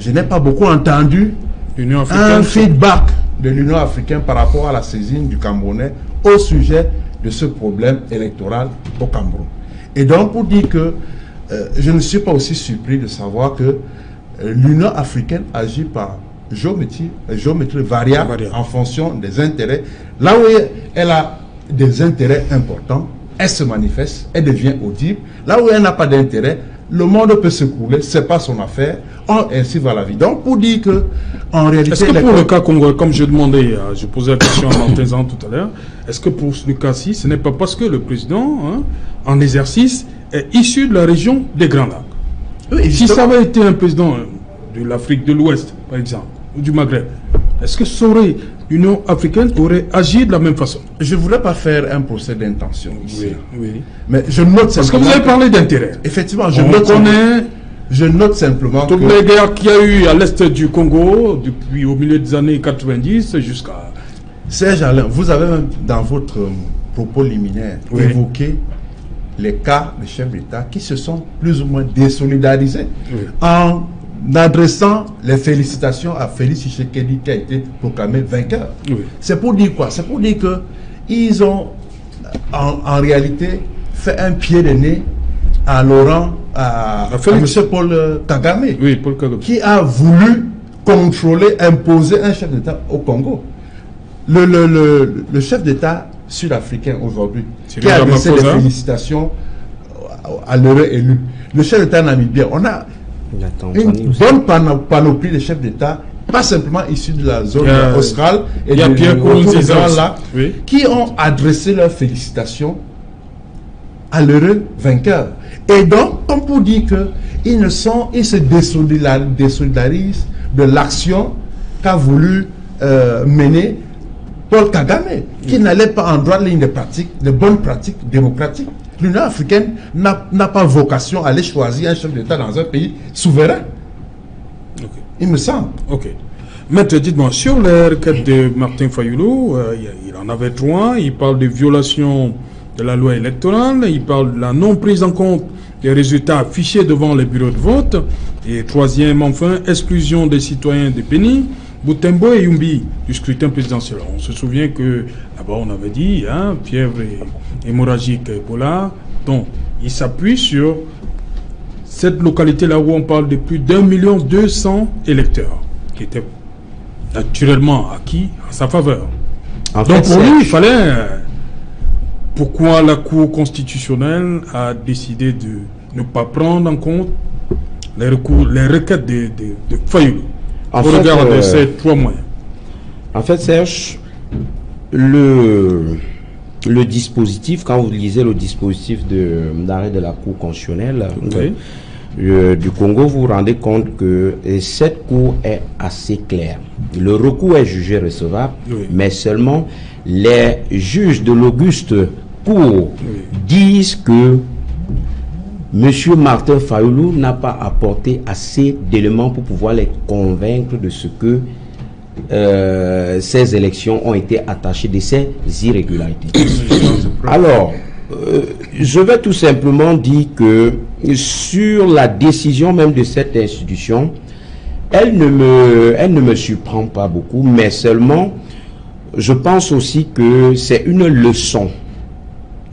je n'ai pas beaucoup entendu un feedback de l'Union africaine par rapport à la saisine du Camerounais au sujet de ce problème électoral au Cameroun. Et donc, pour dire que je ne suis pas aussi surpris de savoir que l'Union africaine agit par géométrie variable en fonction des intérêts. Là où elle a des intérêts importants, elle se manifeste, elle devient audible. Là où elle n'a pas d'intérêt, le monde peut se couler, c'est pas son affaire, ainsi va la vie. Donc, pour dire que, en réalité... Est-ce que pour le cas congolais, comme je demandais, je posais la question à Martin Zan tout à l'heure, est-ce que pour ce cas-ci, ce n'est pas parce que le président, en exercice, est issu de la région des Grands Lacs? Oui, si ça avait été un président de l'Afrique de l'Ouest, par exemple, ou du Maghreb, est-ce que l'Union africaine aurait agi de la même façon? Je ne voudrais pas faire un procès d'intention ici. Oui. Mais je note simplement... Parce que vous avez parlé d'intérêt. Effectivement, je note simplement toutes les guerres qu'il y a eu à l'est du Congo, depuis au milieu des années 90 jusqu'à... Serge Alain, vous avez même dans votre propos liminaire évoqué les cas de chefs d'État qui se sont plus ou moins désolidarisés en adressant les félicitations à Félix Tshisekedi qui a été proclamé vainqueur. C'est pour dire quoi? C'est pour dire qu'ils ont en réalité fait un pied de nez à Laurent, à M. Paul Kagame, qui a voulu contrôler, imposer un chef d'État au Congo. Le chef d'État sud-africain aujourd'hui, qui a adressé des félicitations à l'heureux élu. Le chef d'État namibien, on a une bonne panoplie de chefs d'État, pas simplement issus de la zone australe et de là, qui ont adressé leurs félicitations à l'heureux vainqueur. Et donc, comme pour dire ils se désolidarisent de l'action qu'a voulu mener Paul Kagame, qui n'allait pas en droite ligne de bonnes pratiques démocratiques. L'Union africaine n'a pas vocation à aller choisir un chef d'État dans un pays souverain. Okay. Il me semble. Ok. Maître, dites-moi, sur les requêtes de Martin Fayulu, il en avait 3. Il parle de violation de la loi électorale. Il parle de la non prise en compte des résultats affichés devant les bureaux de vote. Et troisième, enfin, exclusion des citoyens de Béni, Butembo et Yumbi du scrutin présidentiel. On se souvient que d'abord on avait dit fièvre hémorragique Ebola. Donc il s'appuie sur cette localité-là où on parle de plus d'1,2 million électeurs qui étaient naturellement acquis en sa faveur. Donc pour lui, il fallait... pourquoi la Cour constitutionnelle a décidé de ne pas prendre en compte les requêtes de Fayulu au regard de ces 3 moyens? En fait, Serge, le dispositif, quand vous lisez le dispositif d'arrêt de la Cour constitutionnelle du Congo, vous vous rendez compte que cette Cour est assez claire. Le recours est jugé recevable, mais seulement les juges de l'Auguste Cour disent que M. Martin Fayulu n'a pas apporté assez d'éléments pour pouvoir les convaincre de ce que ces élections ont été attachées de ces irrégularités. Alors, je vais tout simplement dire que sur la décision même de cette institution, elle ne me surprend pas beaucoup, mais seulement, je pense aussi que c'est une leçon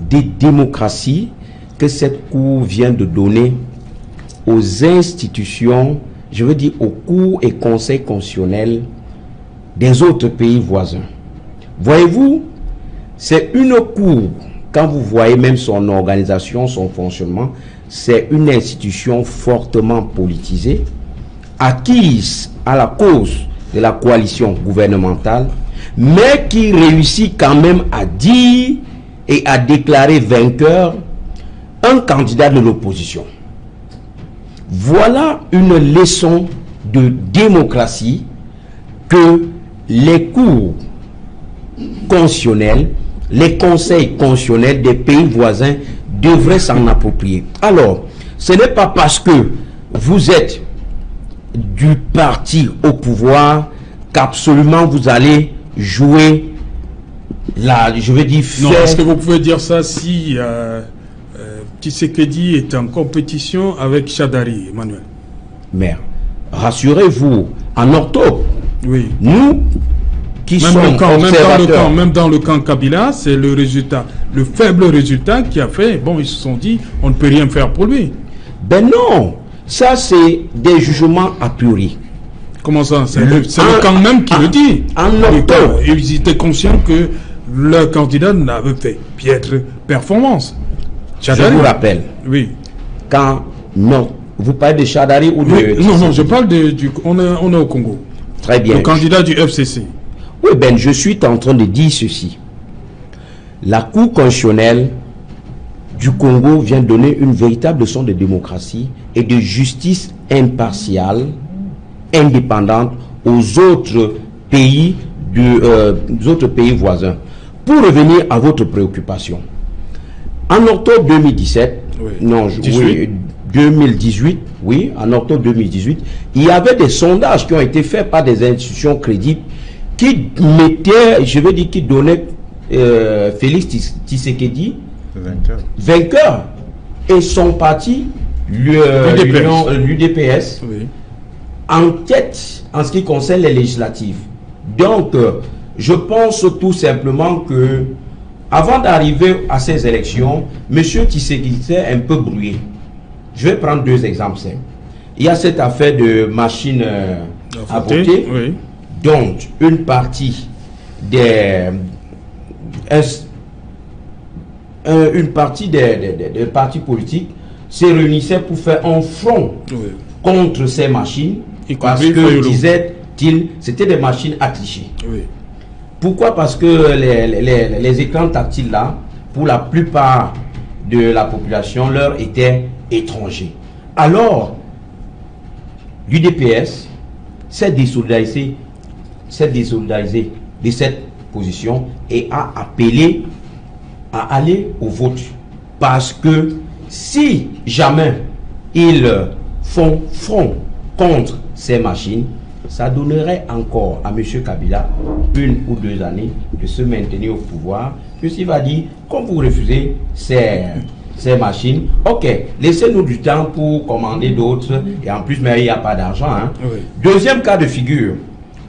de démocratie que cette Cour vient de donner aux institutions, je veux dire aux cours et conseils constitutionnels des autres pays voisins. Voyez-vous, c'est une Cour, quand vous voyez même son organisation, son fonctionnement, c'est une institution fortement politisée, acquise à la cause de la coalition gouvernementale, mais qui réussit quand même à dire et à déclarer vainqueur un candidat de l'opposition. Voilà une leçon de démocratie que les cours constitutionnels, les conseils constitutionnels des pays voisins devraient s'en approprier. Alors, ce n'est pas parce que vous êtes du parti au pouvoir qu'absolument vous allez jouer la, je veux dire, non, est-ce que vous pouvez dire ça si Tshisekedi est en compétition avec Chadari, Emmanuel? Mais rassurez-vous, en octobre, oui, nous qui sommes observateurs, même dans le camp Kabila, c'est le résultat, le faible résultat qui a fait, bon, ils se sont dit, on ne peut rien faire pour lui. Ben non, ça c'est des jugements a priori. Comment ça? C'est le camp même qui le dit. En octobre. Ils étaient conscients que le candidat n'avait fait piètre performance. Chadari, je vous rappelle, oui. Quand non, vous parlez de Chadari ou de... Oui, non, je parle on est au Congo. Très bien. Le candidat du FCC. Oui, ben je suis en train de dire ceci. La Cour constitutionnelle du Congo vient donner une véritable leçon de démocratie et de justice impartiale, indépendante aux autres pays voisins. Pour revenir à votre préoccupation, en octobre 2017, oui. Non, oui, 2018, oui, en octobre 2018, il y avait des sondages qui ont été faits par des institutions crédibles qui mettaient, je veux dire, qui donnaient Félix Tshisekedi vainqueur et son parti, l'UDPS, oui, en tête en ce qui concerne les législatives. Donc, je pense tout simplement que avant d'arriver à ces élections, M. Tshisekedi s'est un peu brouillé. Je vais prendre 2 exemples simples. Il y a cette affaire de machine à voter, oui, dont une partie des partis politiques se réunissaient pour faire un front, oui, contre ces machines, parce que, disait-il, c'était des machines à tricher. Oui. Pourquoi? Parce que les écrans tactiles là, pour la plupart de la population, leur étaient étrangers. Alors, l'UDPS s'est désolidarisé de cette position et a appelé à aller au vote. Parce que si jamais ils font front contre ces machines, ça donnerait encore à M. Kabila 1 ou 2 années de se maintenir au pouvoir. Puisqu'il va dire, comme vous refusez ces machines, ok, laissez-nous du temps pour commander d'autres, et en plus, mais il n'y a pas d'argent. Hein. Oui. Deuxième cas de figure,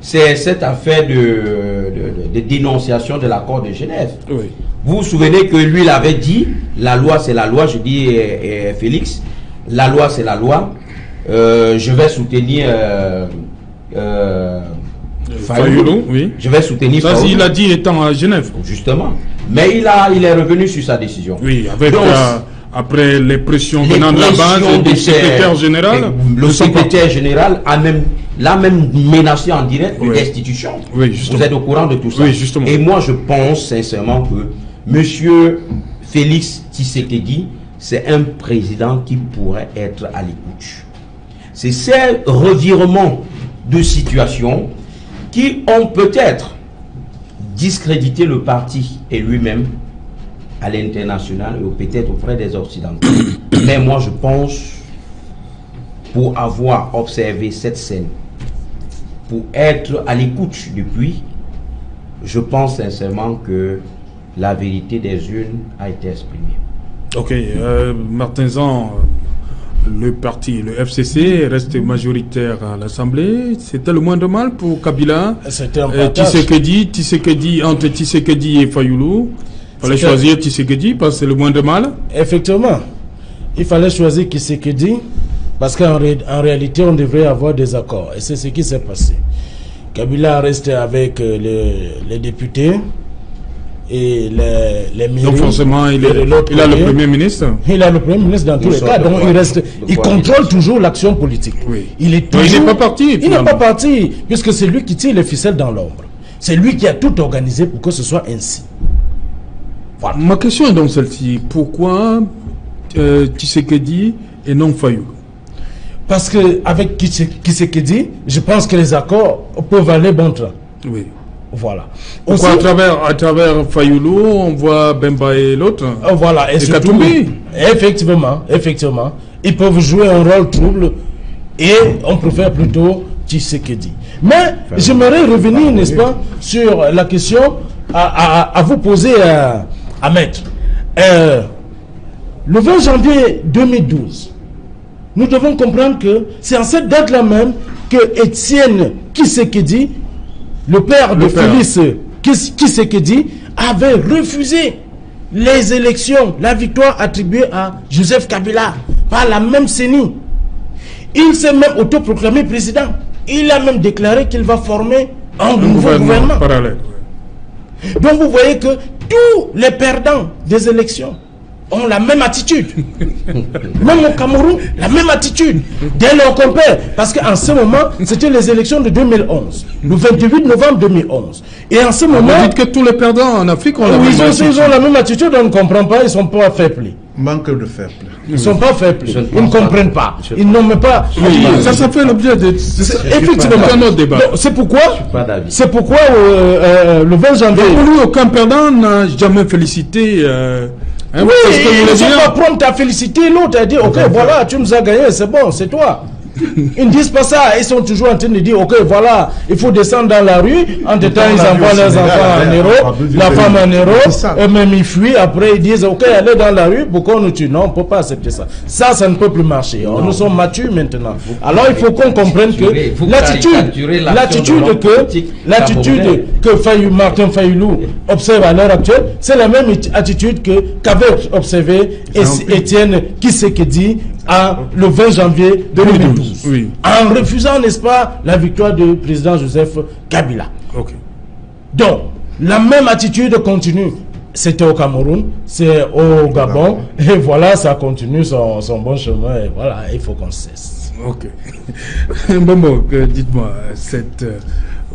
c'est cette affaire de dénonciation de l'accord de Genève. Oui. Vous vous souvenez que lui, il avait dit, la loi c'est la loi, je dis Félix, la loi c'est la loi, je vais soutenir Fayoulou, oui. Je vais soutenir ça, il a dit étant à Genève. Justement. Mais il est revenu sur sa décision. Oui, avec après les pressions venant de la base du secrétaire général. Le secrétaire général l'a même menacé en direct de destitution. Oui, vous êtes au courant de tout ça. Oui, justement. Et moi, je pense sincèrement que M. Félix Tshisekedi, c'est un président qui pourrait être à l'écoute. C'est ces revirements de situation qui ont peut-être discrédité le parti et lui-même à l'international et peut-être auprès des Occidentaux. Mais moi je pense, pour avoir observé cette scène, pour être à l'écoute depuis, je pense sincèrement que la vérité des urnes a été exprimée. Ok, Martin Zan, le parti, le FCC, reste majoritaire à l'Assemblée. C'était le moins de mal pour Kabila. C'était un partage. Tshisekedi, entre Tshisekedi et Fayoulou. Il fallait choisir Tshisekedi parce que c'est le moins de mal. Effectivement. Il fallait choisir Tshisekedi parce qu'en réalité, on devrait avoir des accords. Et c'est ce qui s'est passé. Kabila reste avec les députés et les mairies. Donc forcément, il a le Premier ministre. Il a le Premier ministre dans tous les cas. Donc il contrôle toujours l'action politique. Oui. Il n'est pas parti. Il n'est pas parti, puisque c'est lui qui tire les ficelles dans l'ombre. C'est lui qui a tout organisé pour que ce soit ainsi. Voilà. Ma question est donc celle-ci. Pourquoi Tshisekedi et non Fayoulou? Parce qu'avec Tshisekedi, je pense que les accords peuvent aller bon train. Oui. Voilà. Aussi, à travers Fayoulou, on voit Bemba et l'autre. Voilà. Et surtout, effectivement, ils peuvent jouer un rôle trouble et on préfère plutôt Tshisekedi. Mais j'aimerais revenir, n'est-ce pas, sur la question à vous poser à mettre. Le 20 janvier 2012, nous devons comprendre que c'est en cette date-là même que Étienne Tshisekedi, le père de Félix Tshisekedi, avait refusé les élections, la victoire attribuée à Joseph Kabila par la même CENI. Il s'est même autoproclamé président. Il a même déclaré qu'il va former un nouveau gouvernement parallèle. Donc vous voyez que tous les perdants des élections ont la même attitude. Même au Cameroun, la même attitude. Dès lors qu'on perd. Parce qu'en ce moment, c'était les élections de 2011. Le 28 novembre 2011. Et en ce moment... Vous dites que tous les perdants en Afrique ont la même attitude. Ils ont la même attitude, on ne comprend pas, ils ne sont pas faibles. Manque de fair play. Ils ne sont pas faibles. Ils ne comprennent pas. Ils n'ont même pas... Ça fait l'objet de... Effectivement. C'est un autre débat. C'est pourquoi le 20 janvier... Pour lui, aucun perdant n'a jamais félicité... oui, ils ne sont pas prompts à féliciter l'autre, à dire, ok, voilà, tu nous as gagné, c'est bon, c'est toi. Ils ne disent pas ça, ils sont toujours en train de dire, ok, voilà, il faut descendre dans la rue. En temps, ils envoient leurs enfants en héros, la femme en héros, eux-mêmes ils fuient, après ils disent, ok, allez dans la rue, pourquoi on nous tue? Non, on ne peut pas accepter ça. Ça ne peut plus marcher. Nous sommes matures maintenant. Alors il faut qu'on comprenne que l'attitude que Martin Fayoulou observe à l'heure actuelle, c'est la même attitude qu'avait observé Étienne Tshisekedi le 20 janvier 2012. Oui. En refusant, n'est-ce pas, la victoire du président Joseph Kabila. Okay. Donc, la même attitude continue. C'était au Cameroun, c'est au Gabon, et voilà, ça continue son bon chemin, et voilà, il faut qu'on cesse. Ok. Bon, dites-moi, cette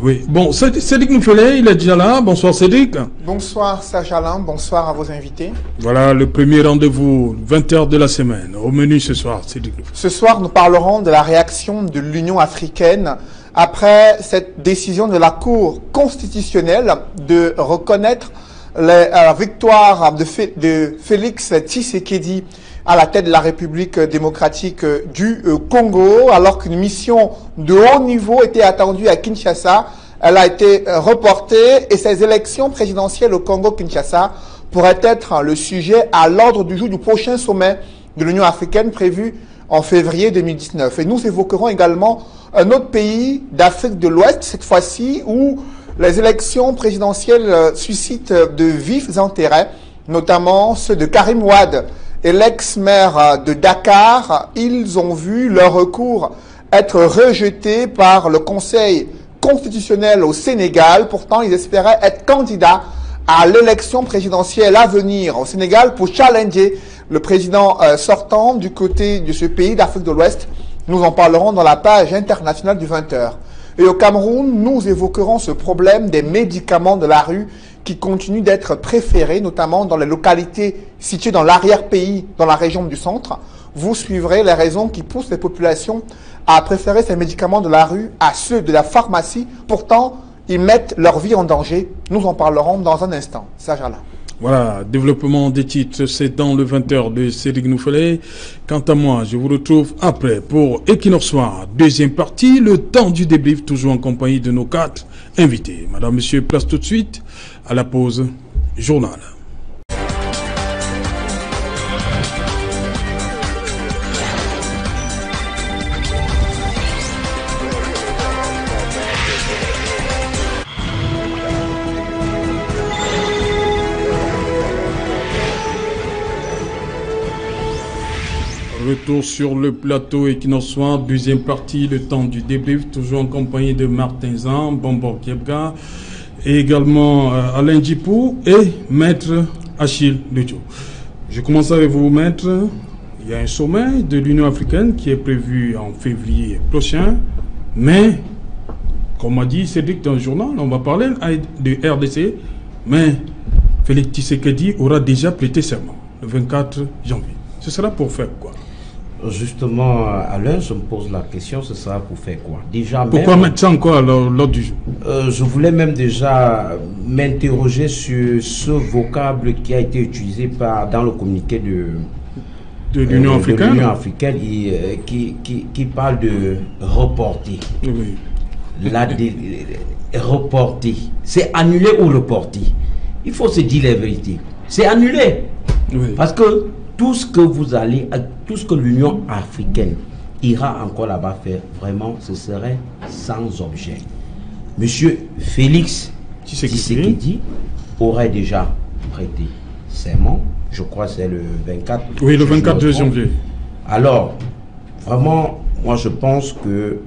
Oui, bon, Cédric Noufelet, il est déjà là. Bonsoir Cédric. Bonsoir Serge Alain, bonsoir à vos invités. Voilà le premier rendez-vous, 20h de la semaine. Au menu ce soir, Cédric Noufelet. Ce soir, nous parlerons de la réaction de l'Union africaine après cette décision de la Cour constitutionnelle de reconnaître la victoire de Félix Tshisekedi à la tête de la République démocratique du Congo, alors qu'une mission de haut niveau était attendue à Kinshasa. Elle a été reportée et ces élections présidentielles au Congo-Kinshasa pourraient être le sujet à l'ordre du jour du prochain sommet de l'Union africaine prévu en février 2019. Et nous évoquerons également un autre pays d'Afrique de l'Ouest, cette fois-ci, où les élections présidentielles suscitent de vifs intérêts, notamment ceux de Karim Wade et l'ex-maire de Dakar. Ils ont vu leur recours être rejeté par le Conseil constitutionnel au Sénégal. Pourtant, ils espéraient être candidats à l'élection présidentielle à venir au Sénégal pour challenger le président sortant du côté de ce pays d'Afrique de l'Ouest. Nous en parlerons dans la page internationale du 20h. Et au Cameroun, nous évoquerons ce problème des médicaments de la rue qui continuent d'être préférés, notamment dans les localités situées dans l'arrière-pays, dans la région du centre. Vous suivrez les raisons qui poussent les populations à préférer ces médicaments de la rue à ceux de la pharmacie. Pourtant, ils mettent leur vie en danger. Nous en parlerons dans un instant. Serge Alain. Voilà, développement des titres, c'est dans le 20h de Cédric Noufelet. Quant à moi, je vous retrouve après pour Equinox Soir, deuxième partie, le temps du débrief, toujours en compagnie de nos 4 invités. Madame, Monsieur, place tout de suite à la pause journal. Retour sur le plateau Equinox Soir, deuxième partie, le temps du débrief, toujours en compagnie de Martin Zan, Bombor Kiebga, et également Alain Djipou et Maître Achille Lejo. Je commence avec vous, Maître. Il y a un sommet de l'Union africaine qui est prévu en février prochain, mais, comme a dit Cédric dans le journal, on va parler de RDC, mais Félix Tshisekedi aura déjà prêté serment le 24 janvier. Ce sera pour faire quoi? Justement, Alain, je me pose la question, ce sera pour faire quoi? Déjà, pourquoi mettre ça encore à l'ordre du jour? Je voulais même déjà m'interroger sur ce vocable qui a été utilisé dans le communiqué de l'Union africaine qui parle de reporter. Oui. Reporter. C'est annuler ou reporter? Il faut se dire la vérité. C'est annuler. Oui. Parce que tout ce que l'Union africaine ira encore là-bas faire, vraiment, ce serait sans objet. Monsieur Félix Tshisekedi aurait déjà prêté serment, je crois que c'est le 24. Oui, le 24 janvier. Alors, vraiment, moi je pense que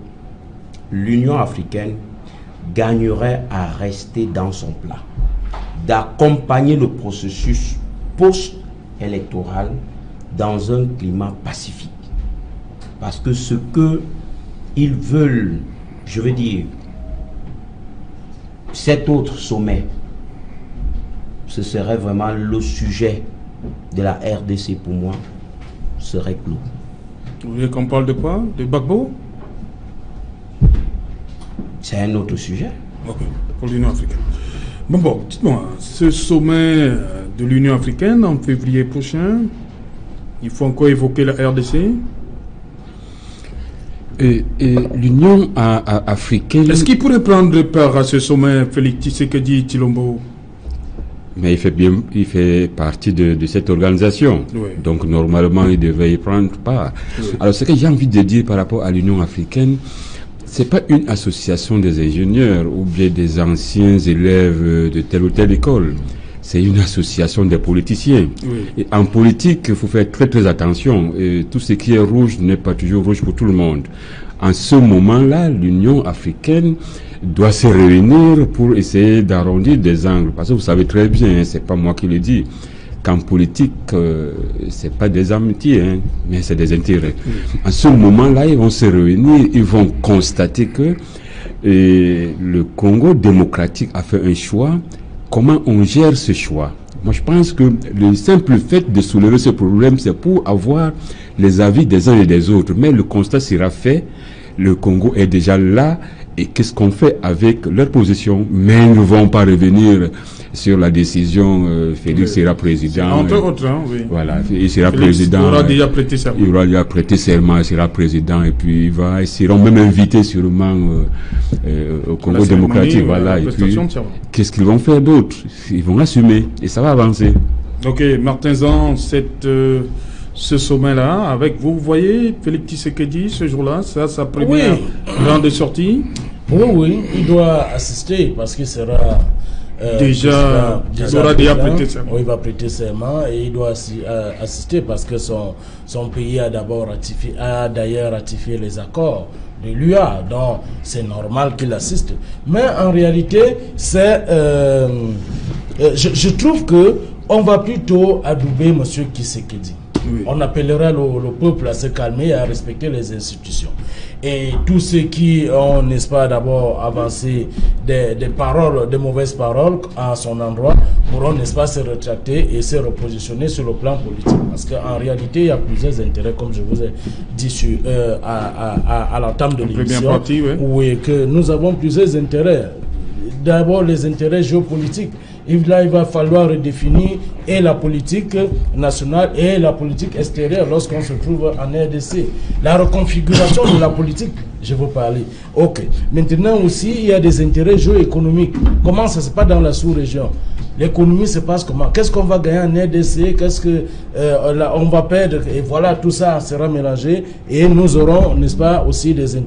l'Union africaine gagnerait à rester dans son plat, d'accompagner le processus post-électoral dans un climat pacifique. Parce que ce que ils veulent, je veux dire, cet autre sommet, ce serait vraiment le sujet de la RDC pour moi, serait clos. Vous voulez qu'on parle de quoi? De Gbagbo? C'est un autre sujet. Ok, pour l'Union africaine. Bon, dites-moi, ce sommet de l'Union africaine en février prochain, il faut encore évoquer la RDC? Et l'Union africaine... Est-ce qu'il pourrait prendre part à ce sommet, Félix Tshisekedi Tshilombo? Mais il fait partie de cette organisation. Oui. Donc normalement, il devait y prendre part. Oui. Alors ce que j'ai envie de dire par rapport à l'Union africaine, c'est pas une association des ingénieurs ou bien des anciens élèves de telle ou telle école. C'est une association des politiciens. Oui. Et en politique, il faut faire très très attention. Et tout ce qui est rouge n'est pas toujours rouge pour tout le monde. En ce moment-là, l'Union africaine doit se réunir pour essayer d'arrondir des angles. Parce que vous savez très bien, c'est pas moi qui le dis, qu'en politique, c'est pas des amitiés, hein, mais c'est des intérêts. En ce moment-là, ils vont se réunir, ils vont constater que Et le Congo démocratique a fait un choix. Comment on gère ce choix? Moi, je pense que le simple fait de soulever ce problème, c'est pour avoir les avis des uns et des autres. Mais le constat sera fait. Le Congo est déjà là. Et qu'est-ce qu'on fait avec leur position? Mais ils ne vont pas revenir sur la décision. Félix sera président. Entre autres, hein, oui. Voilà, il sera Félix président. Il aura déjà prêté serment. Il aura déjà prêté serment, il sera président. Et puis, ils seront même invités sûrement au Congo démocratique. Voilà. Et puis, qu'est-ce qu'ils vont faire d'autre? Ils vont assumer. Et ça va avancer. Ok, Martin Zan, ce sommet-là, avec vous voyez Félix Tshisekedi ce jour-là, ça sa première grande sortie. Oui, il doit assister parce qu'il sera il aura déjà prêté serment. Oui, il va prêter serment et il doit assister parce que son pays a d'ailleurs ratifié les accords de l'UA, donc c'est normal qu'il assiste. Mais en réalité, je trouve que on va plutôt adouber M. Tshisekedi. Oui. On appellera le peuple à se calmer et à respecter les institutions. Et tous ceux qui ont, n'est-ce pas, d'abord avancé des paroles, des mauvaises paroles à son endroit, pourront, n'est-ce pas, se rétracter et se repositionner sur le plan politique. Parce qu'en réalité, il y a plusieurs intérêts, comme je vous ai dit à l'entame de l'émission. Oui, que nous avons plusieurs intérêts. D'abord, les intérêts géopolitiques. Là, il va falloir redéfinir et la politique nationale et la politique extérieure lorsqu'on se trouve en RDC. La reconfiguration de la politique, je veux parler. Ok. Maintenant aussi, il y a des intérêts géoéconomiques. Comment ça se passe dans la sous-région? L'économie se passe comment? Qu'est-ce qu'on va gagner en RDC? Qu'est-ce que on va perdre? Et voilà, tout ça sera mélangé et nous aurons, n'est-ce pas, aussi des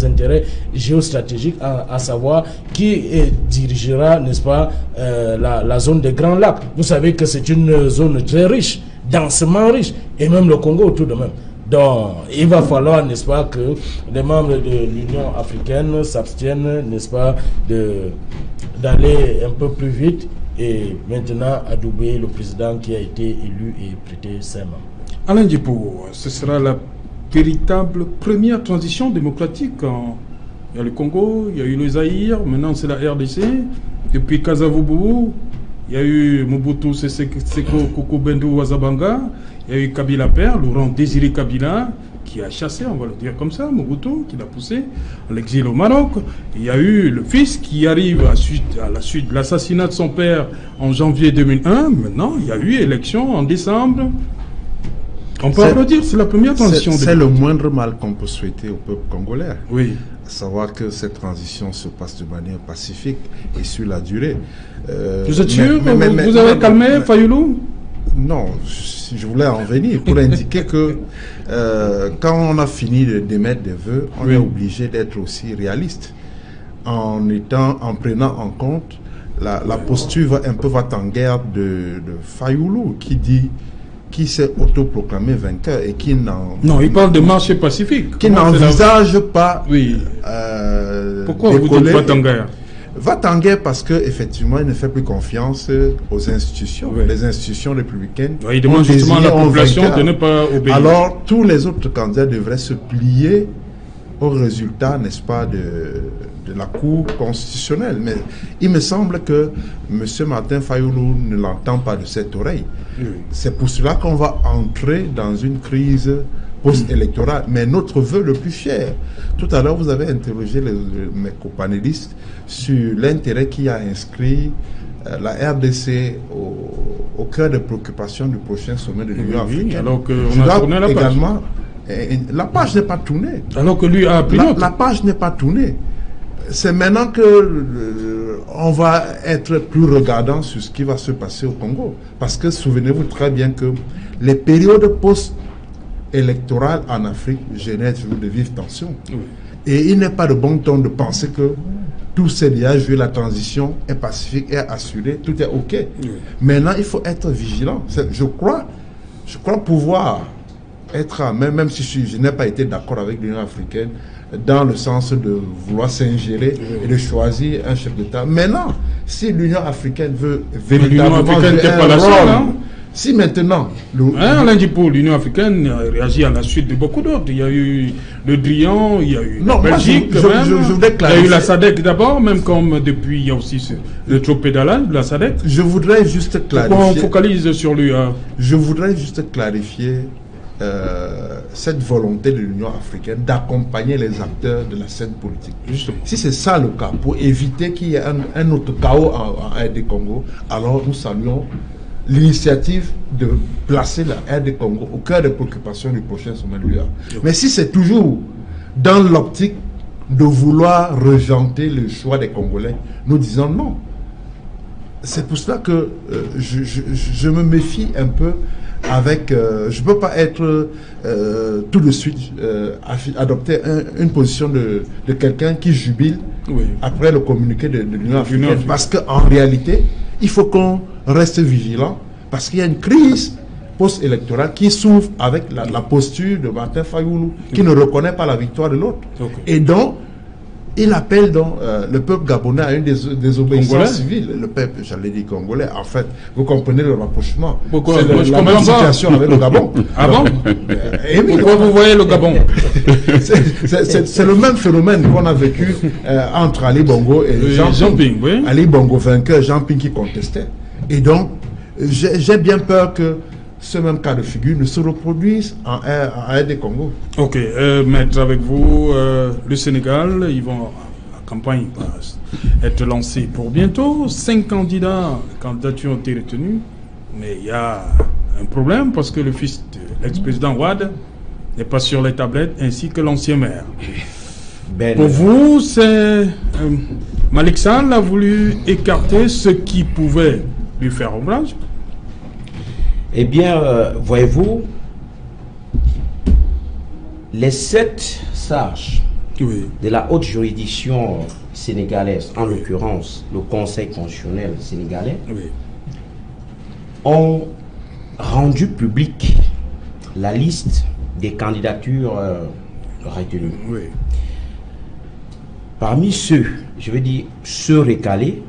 intérêts géostratégiques, à savoir qui dirigera, n'est-ce pas, la zone des Grands Lacs. Vous savez que c'est une zone très riche, densément riche, et même le Congo tout de même. Donc, il va falloir, n'est-ce pas, que les membres de l'Union africaine s'abstiennent, n'est-ce pas, d'aller un peu plus vite et maintenant adouber le président qui a été élu et prêté serment. Alain Djipo, ce sera la véritable première transition démocratique. Il y a le Congo, il y a eu le Zaïre, maintenant c'est la RDC. Depuis Kasavubu, il y a eu Mobutu Seko Koko Bendou Wazabanga, il y a eu Kabila Père, Laurent Désiré Kabila, qui a chassé, on va le dire comme ça, Mobutu, qui l'a poussé à l'exil au Maroc. Il y a eu le fils qui arrive à la suite de l'assassinat de son père en janvier 2001. Maintenant, il y a eu élection en décembre. On peut applaudir, c'est la première transition. C'est le moindre mal qu'on peut souhaiter au peuple congolais. Oui. À savoir que cette transition se passe de manière pacifique et sur la durée. Vous êtes sûr que vous avez calmé Fayoulou? Non, je voulais en venir pour indiquer que quand on a fini d'émettre des vœux, on est obligé d'être aussi réaliste en prenant en compte la posture un peu va-t-en-guerre de Fayoulou qui s'est autoproclamé vainqueur et qui Non, il parle de marché pacifique. Qui n'envisage pas. Oui. Pourquoi vous dites va-t-en-guerre? Va-t-en-guerre parce qu'effectivement, il ne fait plus confiance aux institutions. Oui. Les institutions républicaines. Oui, il demande justement à la population de ne pas obéir. Alors, tous les autres candidats devraient se plier au résultat, n'est-ce pas, de la Cour constitutionnelle. Mais il me semble que M. Martin Fayoulou ne l'entend pas de cette oreille. Oui. C'est pour cela qu'on va entrer dans une crise post-électorale. Mais notre vœu le plus cher, tout à l'heure vous avez interrogé mes copanélistes sur l'intérêt qui a inscrit la RDC au cœur des préoccupations du prochain sommet de l'Union africaine. Alors qu'on a tourné la page. Également, la page n'est pas tournée. Alors que lui a appris la page n'est pas tournée. C'est maintenant que on va être plus regardant sur ce qui va se passer au Congo. Parce que souvenez-vous très bien que les périodes post-électorales en Afrique génèrent toujours de vives tensions. Oui. Et il n'est pas de bon ton de penser que tout s'est déjà joué, la transition est pacifique, est assurée, tout est OK. Oui. Maintenant, il faut être vigilant. Je crois pouvoir être, même si je n'ai pas été d'accord avec l'Union africaine, dans le sens de vouloir s'ingérer et de choisir un chef d'État. Maintenant, si l'Union africaine veut véritablement jouer un rôle, Si maintenant... Alain Djipo, l'Union africaine réagit à la suite de beaucoup d'autres. Il y a eu le Drian, il y a eu la Belgique, il y a eu la SADC d'abord, même comme depuis, il y a aussi le trop pédalage de la SADC. Je voudrais juste clarifier... Pourquoi on focalise sur l'UA? Je voudrais juste clarifier cette volonté de l'Union africaine d'accompagner les acteurs de la scène politique. Justement. Si c'est ça le cas, pour éviter qu'il y ait un autre chaos en RD Congo, alors nous saluons l'initiative de placer la RD Congo au cœur des préoccupations du prochain sommet de l'UA. Mais si c'est toujours dans l'optique de vouloir regenter le choix des Congolais, nous disons non. C'est pour cela que je me méfie un peu avec... je ne peux pas être tout de suite adopter une position de quelqu'un qui jubile après le communiqué de l'Union africaine. Parce qu'en réalité, il faut qu'on reste vigilant parce qu'il y a une crise post-électorale qui s'ouvre avec la posture de Martin Fayoulou qui ne reconnaît pas la victoire de l'autre. Et donc, il appelle donc le peuple gabonais à une désobéissance civile. Le peuple, j'allais dire congolais, en fait, vous comprenez le rapprochement. Pourquoi? C'est la même situation avec le Gabon. Ah bon? Pourquoi vous voyez le Gabon? C'est le même phénomène qu'on a vécu entre Ali Bongo et Jean Ping. Ali Bongo vainqueur, Jean Ping qui contestait. Et donc, j'ai bien peur que ce même cas de figure ne se reproduise en RD Congo. Ok, maître, avec vous, le Sénégal, la campagne va être lancée pour bientôt. 5 candidats, les candidatures ont été retenues, mais il y a un problème parce que le fils de l'ex-président Wade n'est pas sur les tablettes, ainsi que l'ancien maire. Pour vous, c'est Malick Sall a voulu écarter ce qui pouvait lui faire ombrage. Eh bien, voyez-vous, les 7 sages de la haute juridiction sénégalaise, en l'occurrence le Conseil constitutionnel sénégalais, ont rendu publique la liste des candidatures retenues. Parmi ceux, je veux dire, ceux recalés,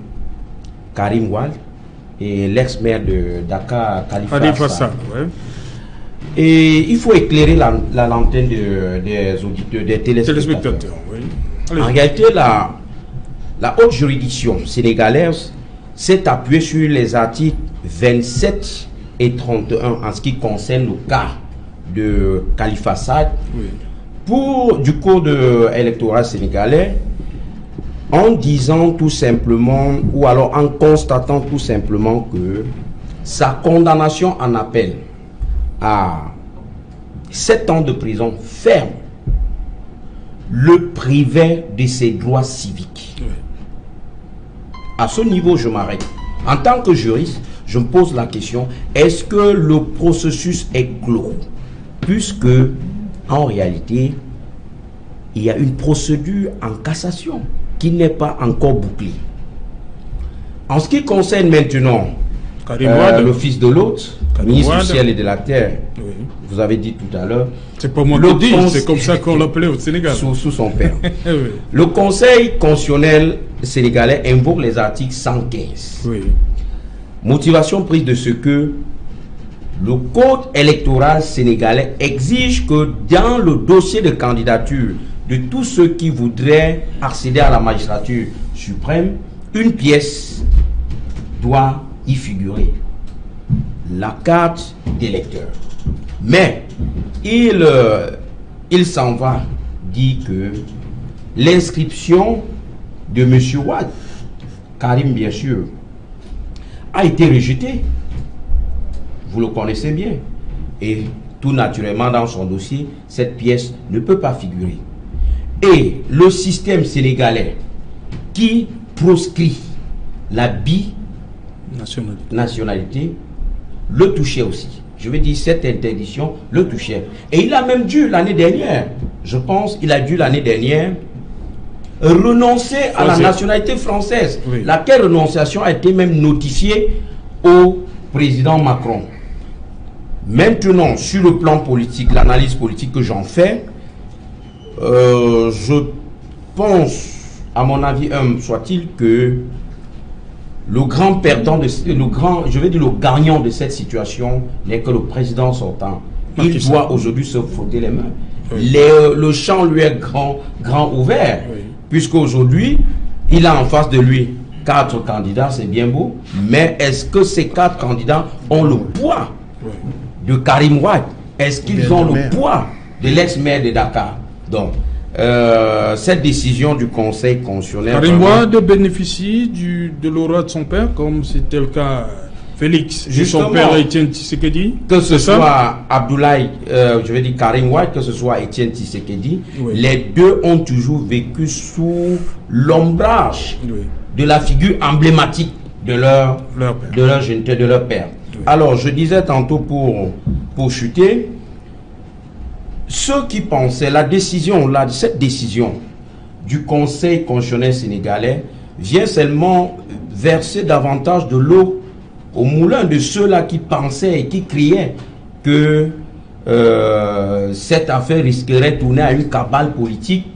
Karim Wade, et l'ex-maire de Dakar, Khalifa Sall. Et il faut éclairer la lanterne des auditeurs, des téléspectateurs. En réalité, la haute juridiction sénégalaise s'est appuyée sur les articles 27 et 31 en ce qui concerne le cas de Khalifa Sall pour du code électoral sénégalais, en disant tout simplement, ou alors en constatant tout simplement que sa condamnation en appel à 7 ans de prison ferme le privait de ses droits civiques. À ce niveau, je m'arrête. En tant que juriste, je me pose la question, est-ce que le processus est clos? Puisque, en réalité, il y a une procédure en cassation qui n'est pas encore bouclée. En ce qui concerne maintenant le fils de l'autre, ministre du ciel et de la terre, vous avez dit tout à l'heure, c'est pas moi qui dis, c'est comme ça qu'on l'appelait au Sénégal. Sous son père. Le Conseil constitutionnel sénégalais invoque les articles 115. Motivation prise de ce que le code électoral sénégalais exige que dans le dossier de candidature de tous ceux qui voudraient accéder à la magistrature suprême, une pièce doit y figurer, la carte d'électeur. Mais il s'en va dit que l'inscription de M. Wade, Karim bien sûr, a été rejetée. Vous le connaissez bien. Et tout naturellement dans son dossier, cette pièce ne peut pas figurer. Et le système sénégalais qui proscrit la binationalité le touchait aussi. Je veux dire, cette interdiction le touchait. Et il a même dû l'année dernière, je pense, il a dû l'année dernière renoncer à la nationalité française. Laquelle renonciation a été même notifiée au président Macron. Maintenant, sur le plan politique, l'analyse politique que j'en fais, je pense, à mon avis, soit-il, que le grand perdant, le gagnant de cette situation n'est que le président sortant. Il doit aujourd'hui se frotter les mains. Oui. Le champ lui est grand ouvert, oui. Puisque aujourd'hui, il a en face de lui 4 candidats, c'est bien beau, mais est-ce que ces 4 candidats ont le poids de Karim Wade? Est-ce qu'ils ont le poids de l'ex-maire de Dakar? Donc, cette décision du Conseil constitutionnel... Karim Wade bénéficie de l'aura de son père, comme c'était le cas Félix, de son père Étienne Tshisekedi. Que ce soit Abdoulaye, je vais dire Karim Wade, que ce soit Étienne Tshisekedi, oui. Les deux ont toujours vécu sous l'ombrage de la figure emblématique de leur père. Oui. Alors, je disais tantôt pour chuter, ceux qui pensaient cette décision du Conseil constitutionnel sénégalais vient seulement verser davantage de l'eau au moulin de ceux-là qui pensaient et qui criaient que cette affaire risquerait de tourner à une cabale politique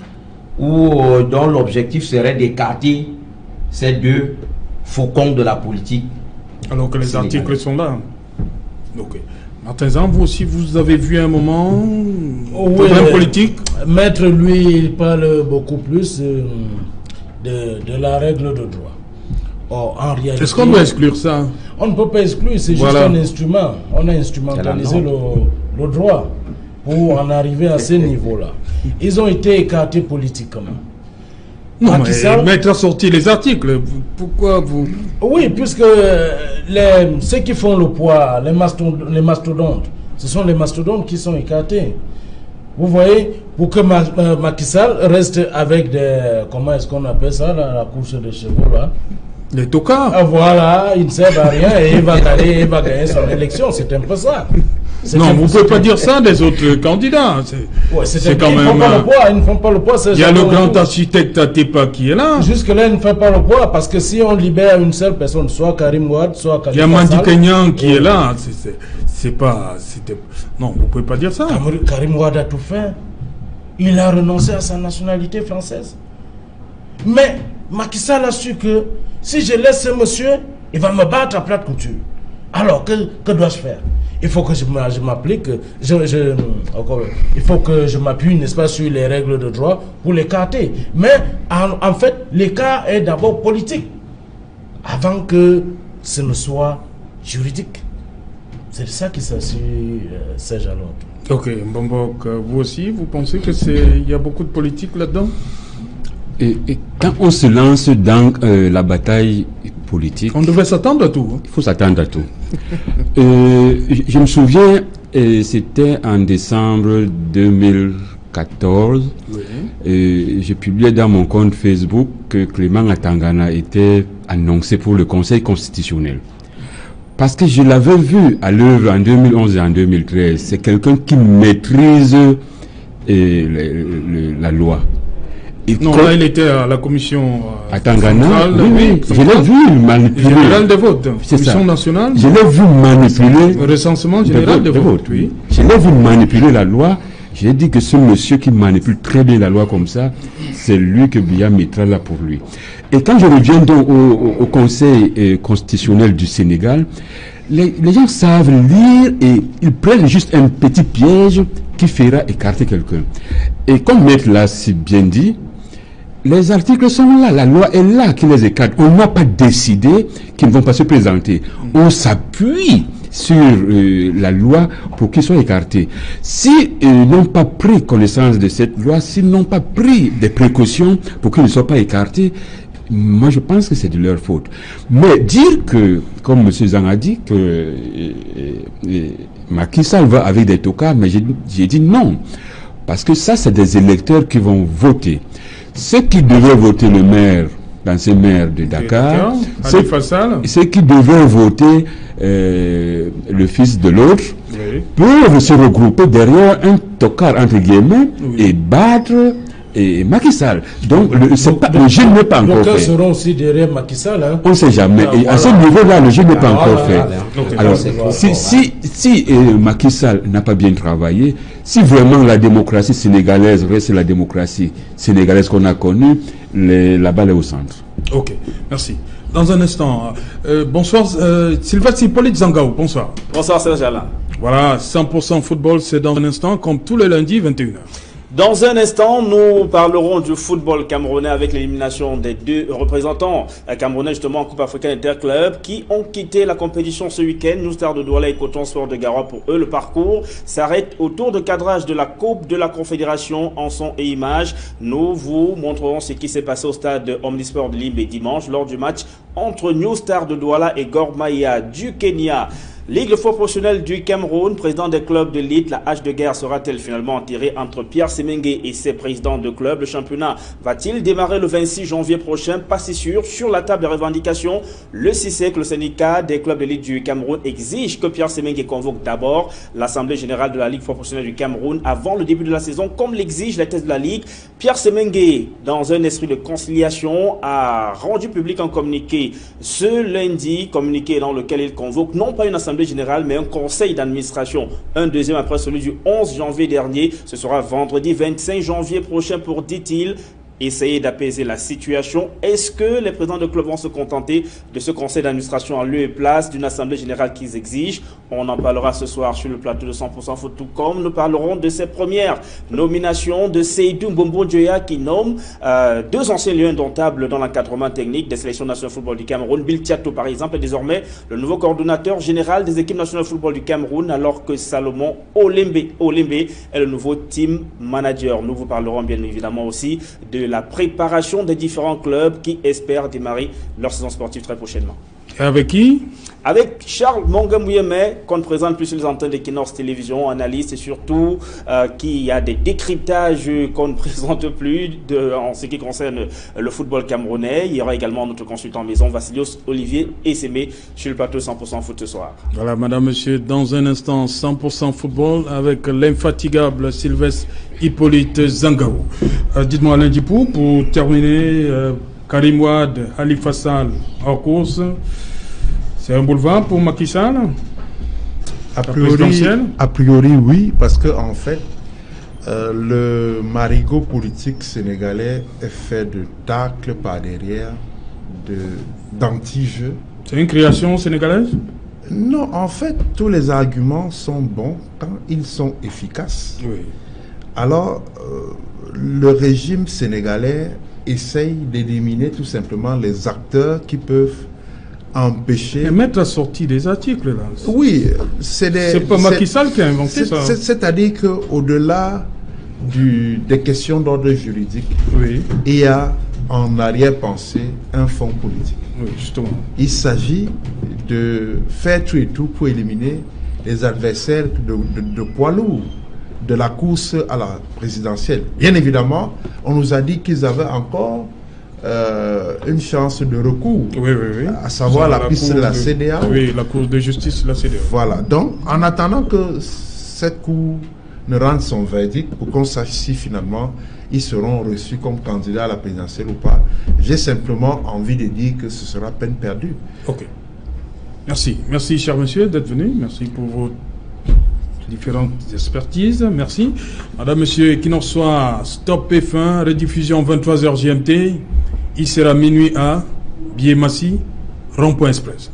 dont l'objectif serait d'écarter ces deux faucons de la politique. Alors que les articles sont là. Okay. Martin Zan, vous aussi, vous avez vu un moment problème politique. Maître, lui, il parle beaucoup plus de la règle de droit. Oh, en réalité, est-ce qu'on doit exclure ça? On ne peut pas exclure, c'est juste un instrument. On a instrumentalisé le droit pour en arriver à ce niveau-là. Ils ont été écartés politiquement. Non, mais Maître a sorti les articles. Pourquoi vous... Oui, puisque ceux qui font le poids, les mastodontes, ce sont les mastodontes qui sont écartés. Vous voyez, pour que Macky Sall reste avec des... Comment est-ce qu'on appelle ça, la course de chevaux, là? Les tocards. Ah, voilà, il ne sert à rien et il va gagner son élection. C'est un peu ça. Non, vous ne pouvez pas dire ça des autres candidats. C'est quand même... Ils ne font pas le poids. Il y a le grand architecte Atepa qui est là. Jusque-là, il ne fait pas le poids parce que si on libère une seule personne, soit Karim Wade, soit Karim... Il y a Mandi Kenyan qui est là. C'est pas... Non, vous ne pouvez pas dire ça. Karim Wade a tout fait. Il a renoncé à sa nationalité française. Mais Macky Sall a su que si je laisse ce monsieur, il va me battre à plate couture. Alors, que dois-je faire? Il faut que je m'applique, il faut que je m'appuie, n'est-ce pas, sur les règles de droit pour l'écarter. Mais en fait, l'écart est d'abord politique, avant que ce ne soit juridique. C'est de ça qu'il s'agit, Serge Alain Auto. Ok, Mbambok, vous aussi, vous pensez qu'il y a beaucoup de politique là-dedans? Et quand on se lance dans la bataille politique... On devait s'attendre à tout. Hein. Il faut s'attendre à tout. Je me souviens, c'était en décembre 2014, j'ai publié dans mon compte Facebook que Clément Atangana était annoncé pour le Conseil constitutionnel. Parce que je l'avais vu à l'œuvre en 2011 et en 2013. C'est quelqu'un qui maîtrise la loi. Non, là, il était à la commission... à Tangana, oui. Je l'ai vu manipuler. Général des votes, commission nationale. Je l'ai vu manipuler... Le recensement général des votes, oui. Je l'ai vu manipuler la loi. J'ai dit que ce monsieur qui manipule très bien la loi comme ça, c'est lui que Biya mettra là pour lui. Et quand je reviens donc au Conseil constitutionnel du Sénégal, les gens savent lire et ils prennent juste un petit piège qui fera écarter quelqu'un. Et comme Maître l'a si bien dit, les articles sont là, la loi est là qui les écarte. On n'a pas décidé qu'ils ne vont pas se présenter. On s'appuie sur la loi pour qu'ils soient écartés. S'ils n'ont pas pris connaissance de cette loi, s'ils n'ont pas pris des précautions pour qu'ils ne soient pas écartés, moi je pense que c'est de leur faute. Mais dire que, comme M. Zang a dit, que Macky Sall va avec des tocards, mais j'ai dit non. Parce que ça, c'est des électeurs qui vont voter. Ceux qui devaient voter le maire, l'ancien maire de Dakar, ceux qui devaient voter le fils de l'autre, peuvent se regrouper derrière un tocard, entre guillemets, et battre Macky Sall. Donc, le jeu n'est pas encore fait. Donc, seront aussi derrière Macky Sall. Hein? On ne sait jamais. Et à ce niveau-là, le jeu n'est pas encore fait. Alors, si Macky Sall n'a pas bien travaillé, si vraiment la démocratie sénégalaise reste la démocratie sénégalaise qu'on a connue, la balle est au centre. Ok, merci. Dans un instant. Bonsoir, Sylvestre Hippolyte Zangao, bonsoir. Bonsoir Serge Alain. Voilà, 100% football, c'est dans un instant, comme tous les lundis, 21h. Dans un instant, nous parlerons du football camerounais avec l'élimination des 2 représentants camerounais justement en Coupe africaine interclub qui ont quitté la compétition ce week-end. New Star de Douala et Coton Sport de Garoua, pour eux, le parcours s'arrête au tour de cadrage de la Coupe de la Confédération en son et image. Nous vous montrerons ce qui s'est passé au stade Omnisport de Limbe dimanche lors du match entre New Star de Douala et Gor Mahia du Kenya. Ligue de football professionnel du Cameroun, président des clubs de l'élite, la hache de guerre sera-t-elle finalement enterrée entre Pierre Semengue et ses présidents de clubs? Le championnat va-t-il démarrer le 26 janvier prochain? Pas si sûr. Sur la table des revendications, le CISEC, le syndicat des clubs de l'élite du Cameroun, exige que Pierre Semengue convoque d'abord l'Assemblée générale de la Ligue de football professionnel du Cameroun avant le début de la saison, comme l'exige la thèse de la Ligue. Pierre Semengue, dans un esprit de conciliation, a rendu public un communiqué ce lundi, communiqué dans lequel il convoque non pas une assemblée générale, mais un conseil d'administration. Un deuxième après celui du 11 janvier dernier. Ce sera vendredi 25 janvier prochain pour, dit-il, essayer d'apaiser la situation. Est-ce que les présidents de club vont se contenter de ce conseil d'administration en lieu et place d'une assemblée générale qu'ils exigent? On en parlera ce soir sur le plateau de 100% Foot, tout comme nous parlerons de ces premières nominations de Seydou Mbombo Djoya qui nomme 2 anciens lieux indomptables dans l'encadrement technique des sélections nationales de football du Cameroun. Bill Tiato, par exemple, est désormais le nouveau coordonnateur général des équipes nationales de football du Cameroun, alors que Salomon Olembe est le nouveau team manager. Nous vous parlerons bien évidemment aussi de la préparation des différents clubs qui espèrent démarrer leur saison sportive très prochainement. Et avec qui? Avec Charles Mongambouyeme, qu'on ne présente plus sur les antennes d'Equinox Télévision, analyste et surtout qui a des décryptages qu'on ne présente plus en ce qui concerne le football camerounais. Il y aura également notre consultant maison, Vassilios Olivier Essémé, sur le plateau 100% foot ce soir. Voilà, madame, monsieur, dans un instant, 100% football avec l'infatigable Sylvestre Hippolyte Zangao. Dites-moi, Alain Dipou, pour terminer, Karim Wade, Khalifa Sall en course, c'est un boulevard pour Macky Sall? A priori, oui, parce que en fait, le marigot politique sénégalais est fait de tacles par derrière, d'anti-jeu. C'est une création sénégalaise? Non, en fait, tous les arguments sont bons quand ils sont efficaces. Oui. Alors, le régime sénégalais essaye d'éliminer tout simplement les acteurs qui peuvent empêcher... Et mettre à sortie des articles, là. Oui, c'est pas Macky Sall qui a inventé ça. C'est-à-dire qu'au-delà des questions d'ordre juridique, oui, il y a en arrière-pensée un fond politique. Oui, justement. Il s'agit de faire tout et tout pour éliminer les adversaires de poids lourds de la course à la présidentielle. Bien évidemment, on nous a dit qu'ils avaient encore une chance de recours, à savoir la piste de la CEDEAO. Oui, la Cour de justice de la CEDEAO. Voilà, donc en attendant que cette cour ne rende son verdict pour qu'on sache si finalement ils seront reçus comme candidats à la présidentielle ou pas, j'ai simplement envie de dire que ce sera peine perdue. Ok. Merci. Merci, cher monsieur, d'être venu. Merci pour vos différentes expertises. Merci. Madame, monsieur, qu'il en soit, Stop F1, rediffusion 23h GMT. Il sera minuit à Biémassi, Rond-Point Express.